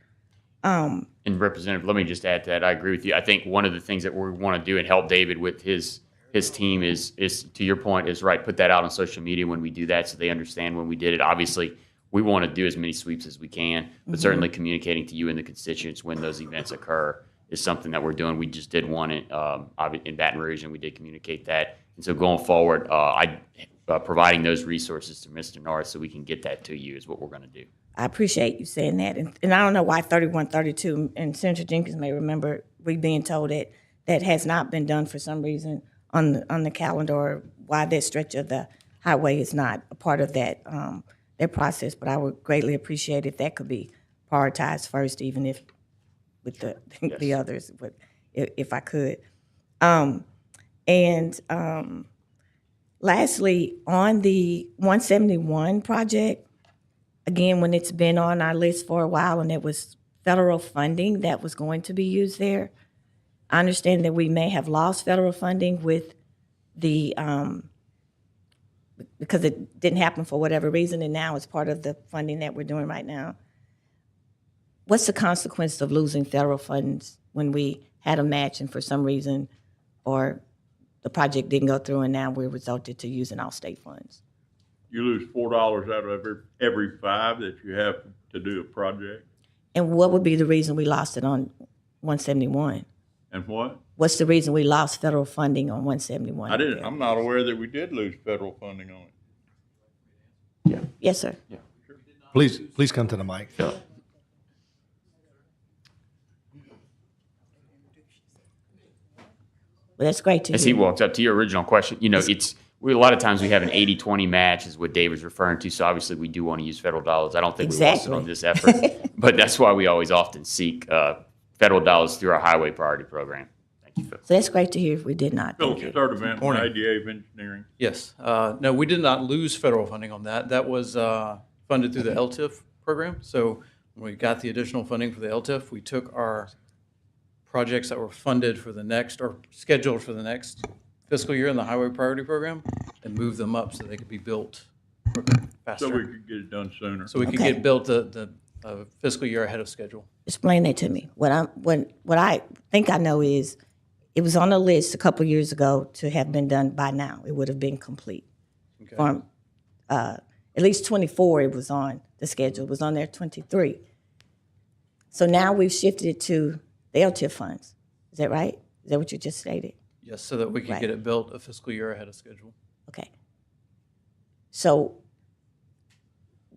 And Representative, let me just add to that. I agree with you. I think one of the things that we want to do and help David with his team is to your point, is right, put that out on social media when we do that so they understand when we did it. Obviously, we want to do as many sweeps as we can, but certainly communicating to you and the constituents when those events occur is something that we're doing. We just did one in Baton Rouge, and we did communicate that. And so going forward, providing those resources to Mr. North so we can get that to you is what we're going to do. I appreciate you saying that. And I don't know why 3132, and Senator Jenkins may remember we being told that that has not been done for some reason on the calendar, or why that stretch of the highway is not a part of that process. But I would greatly appreciate if that could be prioritized first, even if with the others, but if I could. Lastly, on the 171 project, again, when it's been on our list for a while and it was federal funding that was going to be used there, I understand that we may have lost federal funding with the, because it didn't happen for whatever reason, and now it's part of the funding that we're doing right now. What's the consequence of losing federal funds when we had a match and for some reason, or the project didn't go through and now we're resulted to using all state funds? You lose $4 out of every 5 that you have to do a project. And what would be the reason we lost it on 171? And what? What's the reason we lost federal funding on 171? I'm not aware that we did lose federal funding on it. Yeah. Yes, sir. Yeah. Sure. Please come to the mic. Sure. Well, that's great to hear. As he walks up to your original question, a lot of times we have an 80-20 match is what Dave was referring to. So obviously we do want to use federal dollars. I don't think we lost it on this effort, but that's why we always often seek federal dollars through our highway priority program. Thank you, Phil. So that's great to hear if we did not. Philip Sturdivant from IDA of Engineering. Yes. No, we did not lose federal funding on that. That was funded through the LTIF program. So when we got the additional funding for the LTIF, we took our projects that were funded for the next, or scheduled for the next fiscal year in the highway priority program, and moved them up so they could be built faster. So we could get it done sooner. So we could get built the fiscal year ahead of schedule. Explain that to me. What I think I know is it was on the list a couple years ago to have been done by now. It would have been complete. Okay. From at least 24, it was on the schedule. It was on there 23. So now we've shifted it to the LTIF funds. Is that right? Is that what you just stated? Yes, so that we could get it built a fiscal year ahead of schedule. Okay. So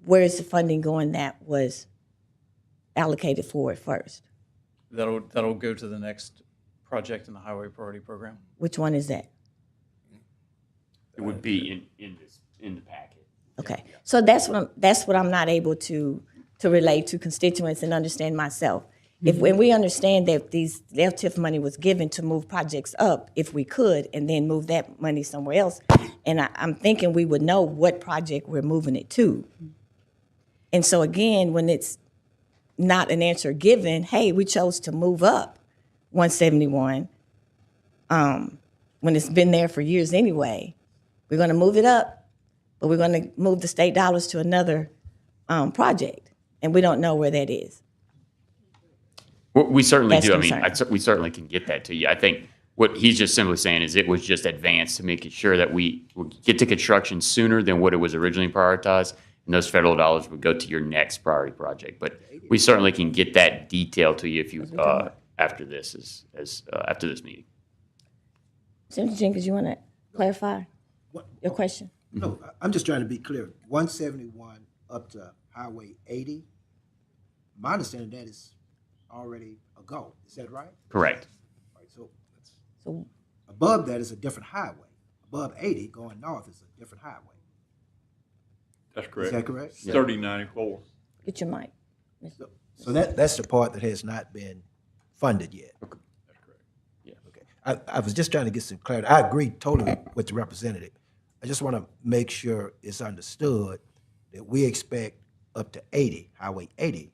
where's the funding going that was allocated for it first? That'll go to the next project in the highway priority program. Which one is that? It would be in the packet. Okay. So that's what I'm not able to relate to constituents and understand myself. If when we understand that these LTIF money was given to move projects up, if we could, and then move that money somewhere else, and I'm thinking we would know what project we're moving it to. And so again, when it's not an answer given, hey, we chose to move up 171, when it's been there for years anyway, we're going to move it up, but we're going to move the state dollars to another project, and we don't know where that is. Well, we certainly That's do. concerning. We certainly can get that to you. I think what he's just simply saying is it was just advanced to making sure that we would get to construction sooner than what it was originally prioritized, and those federal dollars would go to your next priority project. But we certainly can get that detail to you if you after this after this meeting. Senator Jenkins, you want to clarify your question? No, I'm just trying to be clear. 171 up to Highway 80, my understanding that is already a go. Is that right? Correct. Right, so above that is a different highway. Above 80 going north is a different highway. That's correct. Is that correct? 3094. Get your mic. So that's the part that has not been funded yet. Okay. That's correct. Yeah. Okay. I was just trying to get some clarity. I agree totally with the representative. I just want to make sure it's understood that we expect up to 80, Highway 80.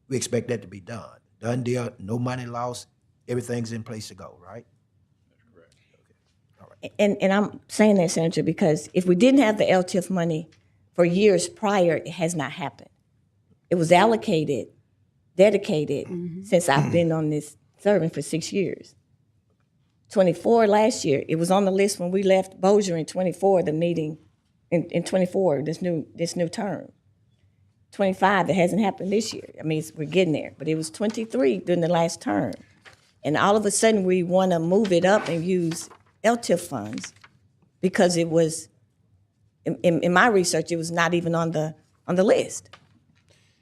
We expect that to be done. Done deal, no money lost, everything's in place to go, right? That's correct. Okay. All right. And I'm saying that, Senator, because if we didn't have the LTIF money for years prior, it has not happened. It was allocated, dedicated, since I've been on this serving for 6 years. 24 last year, it was on the list when we left Bossier in 24, the meeting in 24, this new term. 25, it hasn't happened this year. I mean, we're getting there, but it was 23 during the last term. And all of a sudden, we want to move it up and use LTIF funds because it was, in my research, it was not even on the list.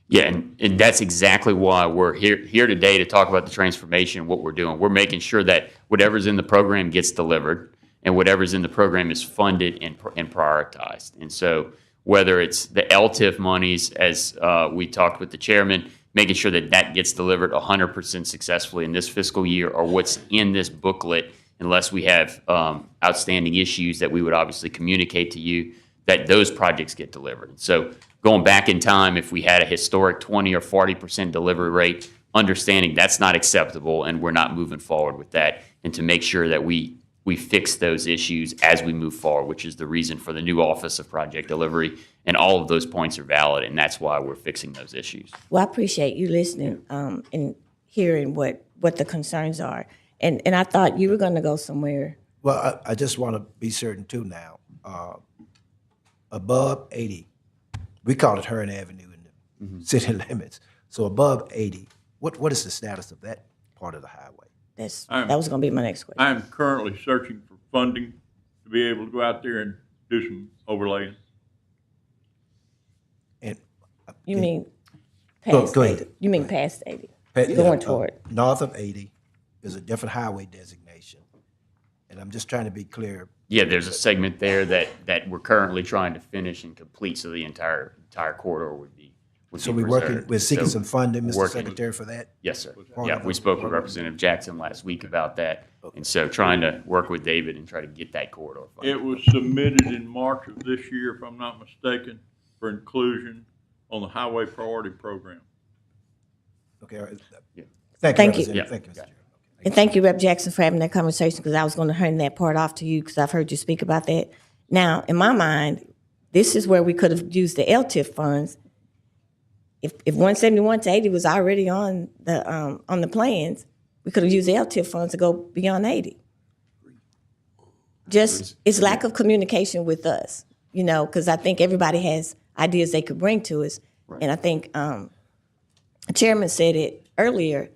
Yeah, and that's exactly why we're here today to talk about the transformation and what we're doing. We're making sure that whatever's in the program gets delivered, and whatever's in the program is funded and prioritized. And so whether it's the LTIF monies, as we talked with the chairman, making sure that that gets delivered 100% successfully in this fiscal year, or what's in this booklet, unless we have outstanding issues that we would obviously communicate to you, that those projects get delivered. So going back in time, if we had a historic 20 or 40% delivery rate, understanding that's not acceptable and we're not moving forward with that, and to make sure that we fix those issues as we move forward, which is the reason for the new Office of Project Delivery. And all of those points are valid, and that's why we're fixing those issues. Well, I appreciate you listening and hearing what the concerns are. And I thought you were going to go somewhere. Well, I just want to be certain too now. Above 80, we call it Hearn Avenue in the city limits. So above 80, what is the status of that part of the highway? That was going to be my next question. I am currently searching for funding to be able to go out there and do some overlaying. And you mean past go 80? ahead. You mean past 80? Going Going toward. North of 80 is a different highway designation. And I'm just trying to be clear. Yeah, there's a segment there that we're currently trying to finish and complete, so the entire corridor would be So we're seeking So some funding, Mr. working- Secretary, for that? Yes, sir. Part Yeah, of we the- spoke with Representative Jackson last week about that, and so trying to work with David and try to get that corridor funded. It was submitted in March of this year, if I'm not mistaken, for inclusion on the Highway Priority Program. Okay. All right. Thank you. Representative. Yeah. Thank you, Mr. Chairman. And thank you, Rep. Jackson, for having that conversation, because I was going to hand that part off to you because I've heard you speak about that. Now, in my mind, this is where we could have used the LTIF funds. If 171 to 80 was already on the plans, we could have used the LTIF funds to go beyond 80. Just it's lack of communication with us, because I think everybody has ideas they could bring to us, and I think the chairman said it earlier.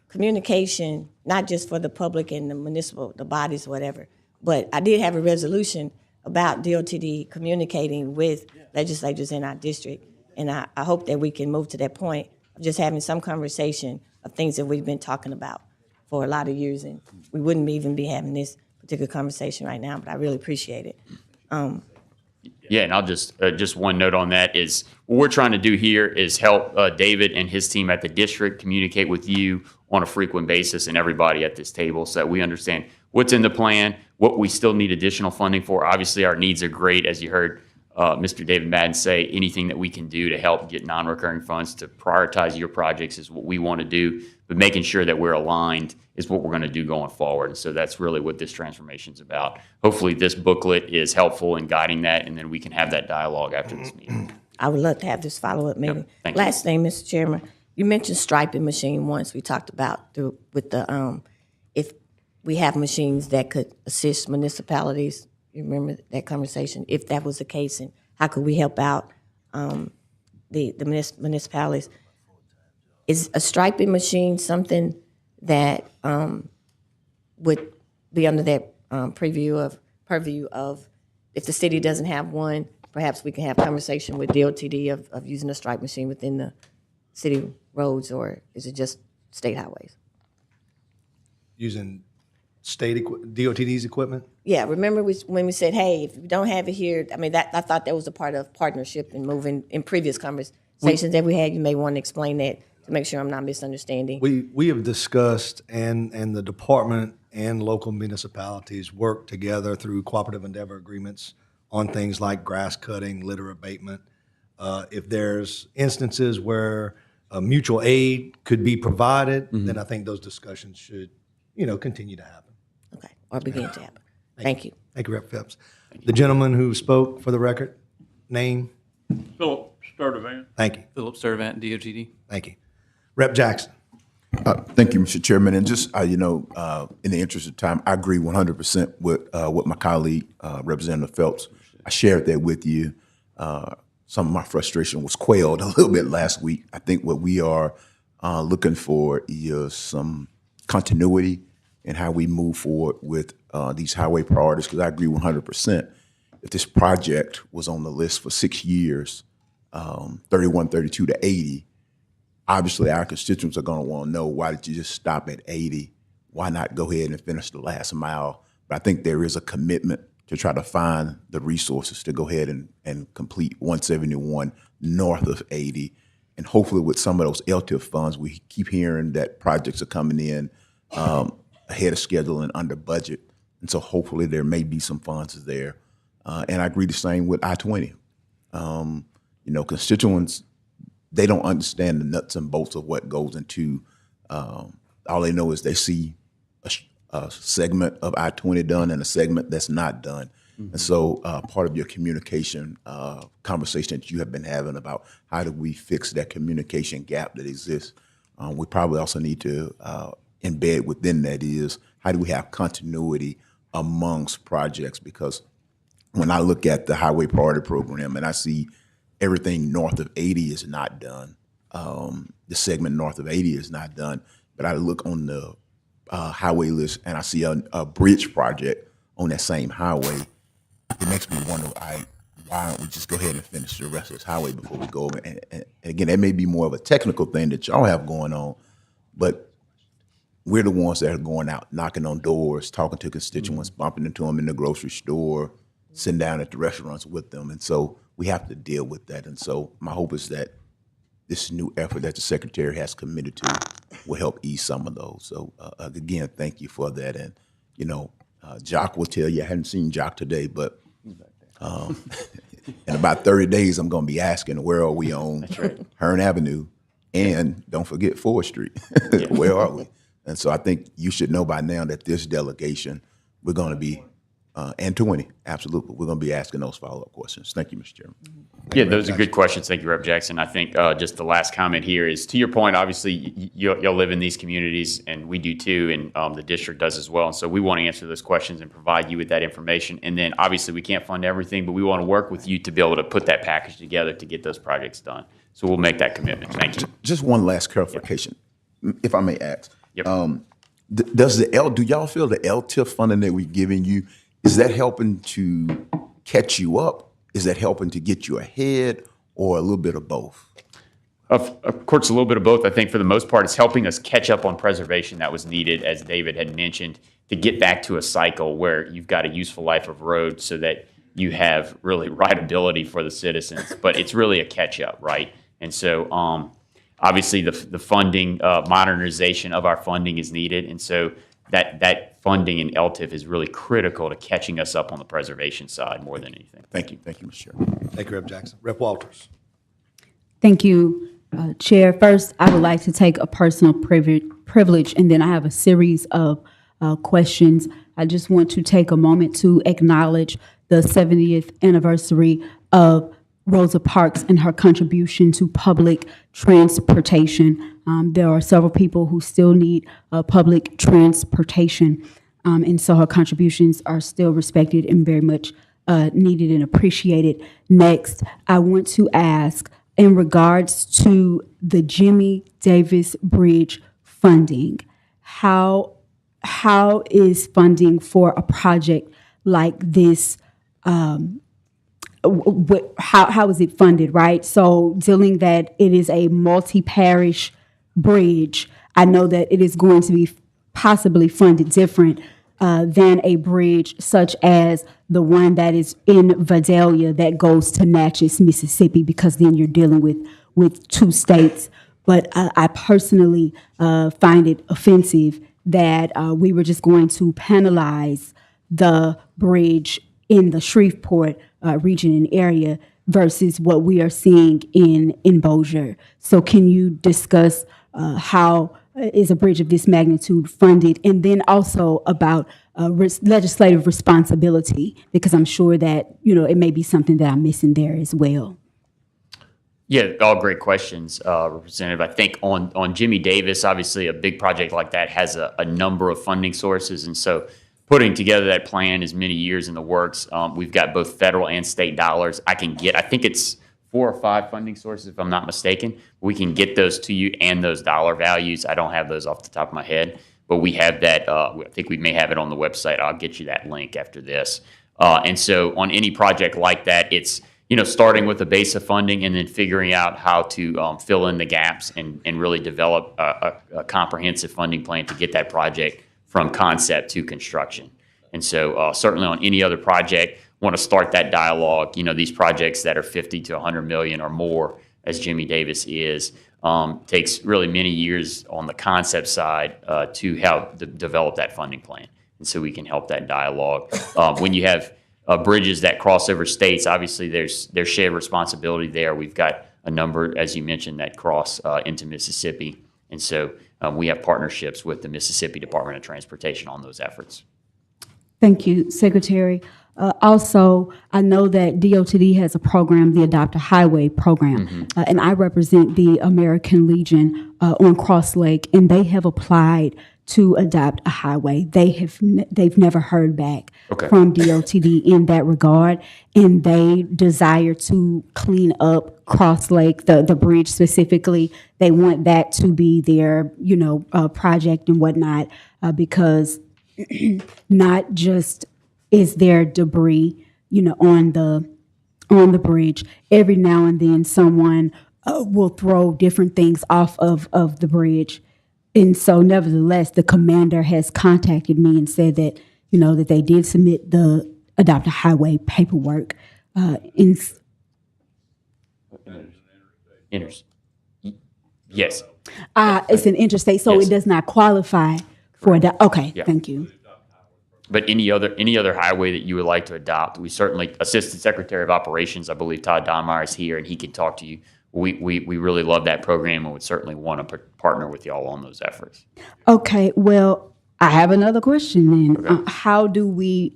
Communication, not just for the public and the municipal, the bodies, whatever, but I did have a resolution about DOTD communicating with legislators in our district. And I hope that we can move to that point of just having some conversation of things that we've been talking about for a lot of years. And we wouldn't even be having this particular conversation right now, but I really appreciate it. Yeah, and I'll just one note on that is what we're trying to do here is help David and his team at the district communicate with you on a frequent basis and everybody at this table so that we understand what's in the plan, what we still need additional funding for. Obviously, our needs are great, as you heard Mr. David Madden say. Anything that we can do to help get non-recurring funds to prioritize your projects is what we want to do, but making sure that we're aligned is what we're going to do going forward. And so that's really what this transformation is about. Hopefully this booklet is helpful in guiding that, and then we can have that dialogue after this meeting. I would love to have this follow-up meeting. thank you. Last thing, Mr. Chairman, you mentioned striping machine once. We talked about with the if we have machines that could assist municipalities. You remember that conversation? If that was the case, and how could we help out the municipalities? Is a striping machine something that would be under that purview of if the city doesn't have one, perhaps we can have conversation with DOTD of using a stripe machine within the city roads, or is it just state highways? Using DOTD's equipment? Yeah, remember when we said, hey, if you don't have it here, I mean, I thought that was a part of partnership and moving in previous conversations that we had. You may want to explain that to make sure I'm not misunderstanding. We have discussed, and the department and local municipalities work together through cooperative endeavor agreements on things like grass cutting, litter abatement. If there's instances where mutual aid could be provided, then I think those discussions should, continue to happen. Okay, or begin to happen. Thank you. Thank you, Rep. Phipps. The gentleman who spoke, for the record, name? Philip Sturdivant. Thank you. Philip Sturdivant, DOTD. Thank you. Rep. Jackson. Thank you, Mr. Chairman. And just, in the interest of time, I agree 100% with what my colleague, Representative Phelps, I shared that with you. Some of my frustration was quelled a little bit last week. I think what we are looking for is some continuity in how we move forward with these highway priorities, because I agree 100%. If this project was on the list for 6 years, 31, 32 to 80, obviously our constituents are going to want to know, why did you just stop at 80? Why not go ahead and finish the last mile? But I think there is a commitment to try to find the resources to go ahead and complete 171 north of 80. And hopefully with some of those LTIF funds, we keep hearing that projects are coming in ahead of schedule and under budget. And so hopefully there may be some funds there. And I agree the same with I-20. Constituents, they don't understand the nuts and bolts of what goes into, all they know is they see a segment of I-20 done and a segment that's not done. Mm-hmm. And so part of your communication conversation that you have been having about how do we fix that communication gap that exists, we probably also need to embed within that is, how do we have continuity amongst projects? Because when I look at the Highway Priority Program and I see everything north of 80 is not done, the segment north of 80 is not done, but I look on the highway list and I see a bridge project on that same highway, it makes me wonder, why don't we just go ahead and finish the rest of this highway before we go over? And again, that may be more of a technical thing that y'all have going on, but we're the ones that are going out, knocking on doors, talking to constituents, bumping into them in the grocery store, sitting down at the restaurants with them. And so we have to deal with that. And so my hope is that this new effort that the Secretary has committed to will help ease some of those. So again, thank you for that. And, Jock will tell you, I hadn't seen Jock today, but in about 30 days, I'm going to be asking, where are we on Hearn Avenue? And don't forget 4th Street. Where are we? And so I think you should know by now that this delegation, we're going to be, and 20, absolutely, we're going to be asking those follow-up questions. Thank you, Mr. Chairman. Yeah, those are good questions. Thank you, Rep. Jackson. I think just the last comment here is, to your point, obviously, y'all live in these communities, and we do too, and the district does as well. And so we want to answer those questions and provide you with that information. And then, obviously, we can't fund everything, but we want to work with you to be able to put that package together to get those projects done. So we'll make that commitment. Thank you. Just one last clarification, if I may ask. Yep. Do y'all feel the LTIF funding that we're giving you, is that helping to catch you up? Is that helping to get you ahead, or a little bit of both? Of course, a little bit of both. I think for the most part, it's helping us catch up on preservation that was needed, as David had mentioned, to get back to a cycle where you've got a useful life of road so that you have really rideability for the citizens. But it's really a catch up, right? And so obviously the funding, modernization of our funding is needed. And so that funding in LTIF is really critical to catching us up on the preservation side more than anything. Thank you, Mr. Chairman. Thank you, Rep. Jackson. Rep. Walters. Thank you, Chair. First, I would like to take a personal privilege, and then I have a series of questions. I just want to take a moment to acknowledge the 70th anniversary of Rosa Parks and her contribution to public transportation. There are several people who still need public transportation, and so her contributions are still respected and very much needed and appreciated. Next, I want to ask, in regards to the Jimmy Davis Bridge funding, how is funding for a project like this, how is it funded, right? So dealing that it is a multi-parish bridge, I know that it is going to be possibly funded different than a bridge such as the one that is in Vidalia that goes to Natchez, Mississippi, because then you're dealing with two states. But I personally find it offensive that we were just going to penalize the bridge in the Shreveport region and area versus what we are seeing in Bossier. So can you discuss how is a bridge of this magnitude funded, and then also about legislative responsibility, because I'm sure that it may be something that I'm missing there as well. Yeah, all great questions, Representative. I think on Jimmy Davis, obviously a big project like that has a number of funding sources, and so putting together that plan is many years in the works. We've got both federal and state dollars. I think it's 4 or 5 funding sources, if I'm not mistaken. We can get those to you and those dollar values. I don't have those off the top of my head, but we have that. I think we may have it on the website. I'll get you that link after this. And so on any project like that, it's starting with a base of funding and then figuring out how to fill in the gaps and really develop a comprehensive funding plan to get that project from concept to construction. And so certainly on any other project, want to start that dialogue. These projects that are 50 to 100 million or more, as Jimmy Davis is, takes really many years on the concept side to help develop that funding plan. And so we can help that dialogue. When you have bridges that cross over states, obviously there's shared responsibility there. We've got a number, as you mentioned, that cross into Mississippi. And so we have partnerships with the Mississippi Department of Transportation on those efforts. Thank you, Secretary. Also, I know that DOTD has a program, the Adopt a Highway program, and I represent the American Legion on Cross Lake, and they have applied to adopt a highway. They've never heard back from DOTD in that regard, and they desire to clean up Cross Lake, the bridge specifically. They want that to be their project and whatnot, because not just is there debris, on the bridge. Every now and then, someone will throw different things off of the bridge, and so nevertheless, the commander has contacted me and said that that they did submit the Adopt a Highway paperwork. Yes. It's an interstate, so it does not qualify for that. Okay, thank you. But any other highway that you would like to adopt, we certainly, Assistant Secretary of Operations, I believe Todd Donmeyer is here, and he can talk to you. We really love that program and would certainly want to partner with y'all on those efforts. Okay, well, I have another question then. How do we,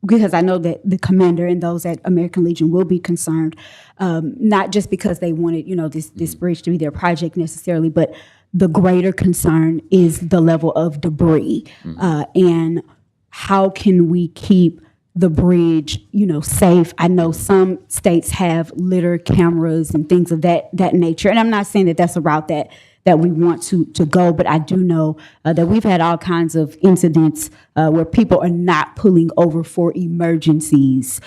because I know that the commander and those at American Legion will be concerned, not just because they wanted, this bridge to be their project necessarily, but the greater concern is the level of debris, and how can we keep the bridge, safe? I know some states have litter cameras and things of that nature, and I'm not saying that that's a route that we want to go, but I do know that we've had all kinds of incidents where people are not pulling over for emergencies,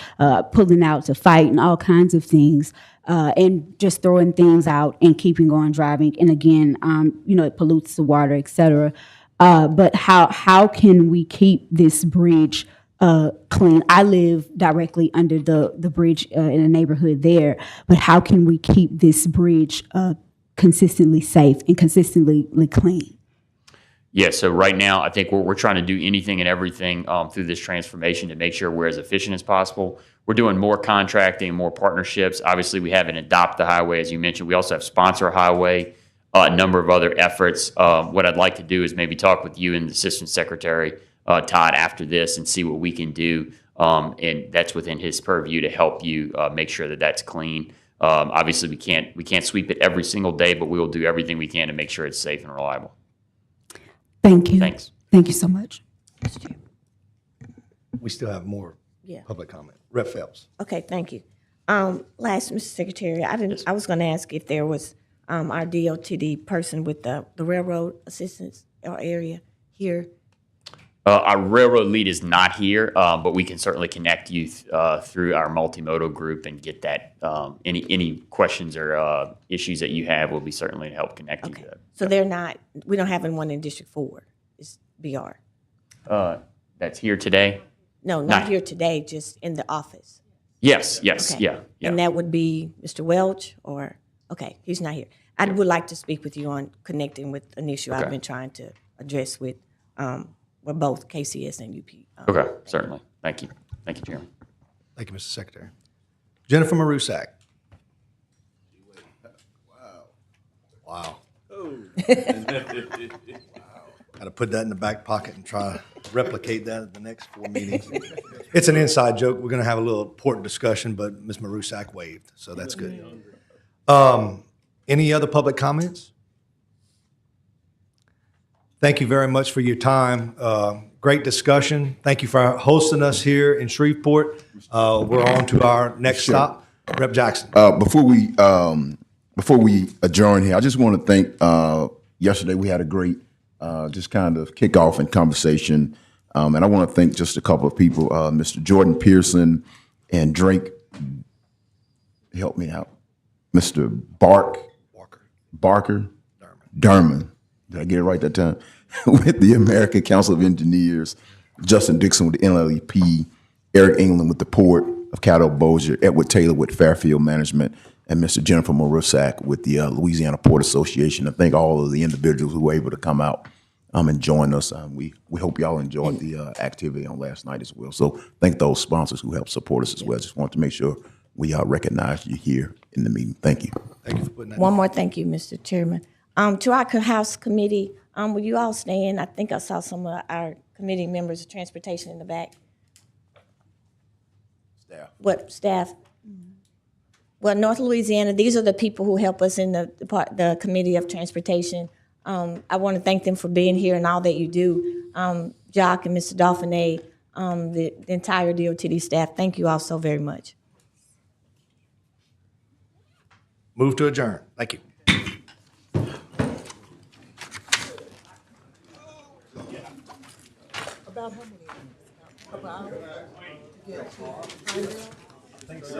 pulling out to fight and all kinds of things, and just throwing things out and keeping on driving. And again, it pollutes the water, et cetera. But how can we keep this bridge clean? I live directly under the bridge in a neighborhood there, but how can we keep this bridge consistently safe and consistently clean? Yeah, so right now, I think we're trying to do anything and everything through this transformation to make sure we're as efficient as possible. We're doing more contracting, more partnerships. Obviously, we have an Adopt the Highway, as you mentioned. We also have Sponsor a Highway, a number of other efforts. What I'd like to do is maybe talk with you and the Assistant Secretary, Todd, after this and see what we can do. And that's within his purview to help you make sure that that's clean. Obviously, we can't sweep it every single day, but we will do everything we can to make sure it's safe and reliable. Thank you. Thanks. Thank you so much. We still have more public comment. Rep. Phelps. Okay, thank you. Last, Mr. Secretary, I was going to ask if there was our DOTD person with the railroad assistance area here. Our railroad lead is not here, but we can certainly connect you through our multimodal group and get that. Any questions or issues that you have will be certainly to help connect you to that. So we don't have one in District 4, it's BR. That's here today? No, not here today, just in the office. Yes, Okay. yeah. And that would be Mr. Welch or, okay, he's not here. I would like to speak with you on connecting with an issue I've been trying to address with both KCS and UP. Okay, certainly. Thank you. Thank you, Chairman. Thank you, Mr. Secretary. Jennifer Marusak. Wow. Got to put that in the back pocket and try to replicate that at the next 4 meetings. It's an inside joke. We're going to have a little important discussion, but Ms. Marusak waved, so that's good. Any other public comments? Thank you very much for your time. Great discussion. Thank you for hosting us here in Shreveport. We're on to our next stop. Rep. Jackson. Before we adjourn here, I just want to thank, yesterday we had a great just kind of kickoff and conversation. And I want to thank just a couple of people, Mr. Jordan Pearson and Drake help me out. Mr. Barker Derman. Did I get it right that time? With the American Council of Engineers, Justin Dixon with the NLEP, Eric England with the Port of Caddo Bossier, Edward Taylor with Fairfield Management, and Mr. Jennifer Marusak with the Louisiana Port Association. I thank all of the individuals who were able to come out and join us. We hope y'all enjoyed the activity on last night as well. So thank those sponsors who helped support us as well. Just want to make sure we recognize you here in the meeting. Thank you. Thank you for putting that. One more thank you, Mr. Chairman. To our House Committee, will you all stand? I think I saw some of our committee members of transportation in the back. Staff. What, staff? Well, North Louisiana, these are the people who help us in the Committee of Transportation. I want to thank them for being here and all that you do. Jock and Mr. Dauphiné, the entire DOTD staff, thank you all so very much. Move to adjourn. Thank you. About how many? About? I think so.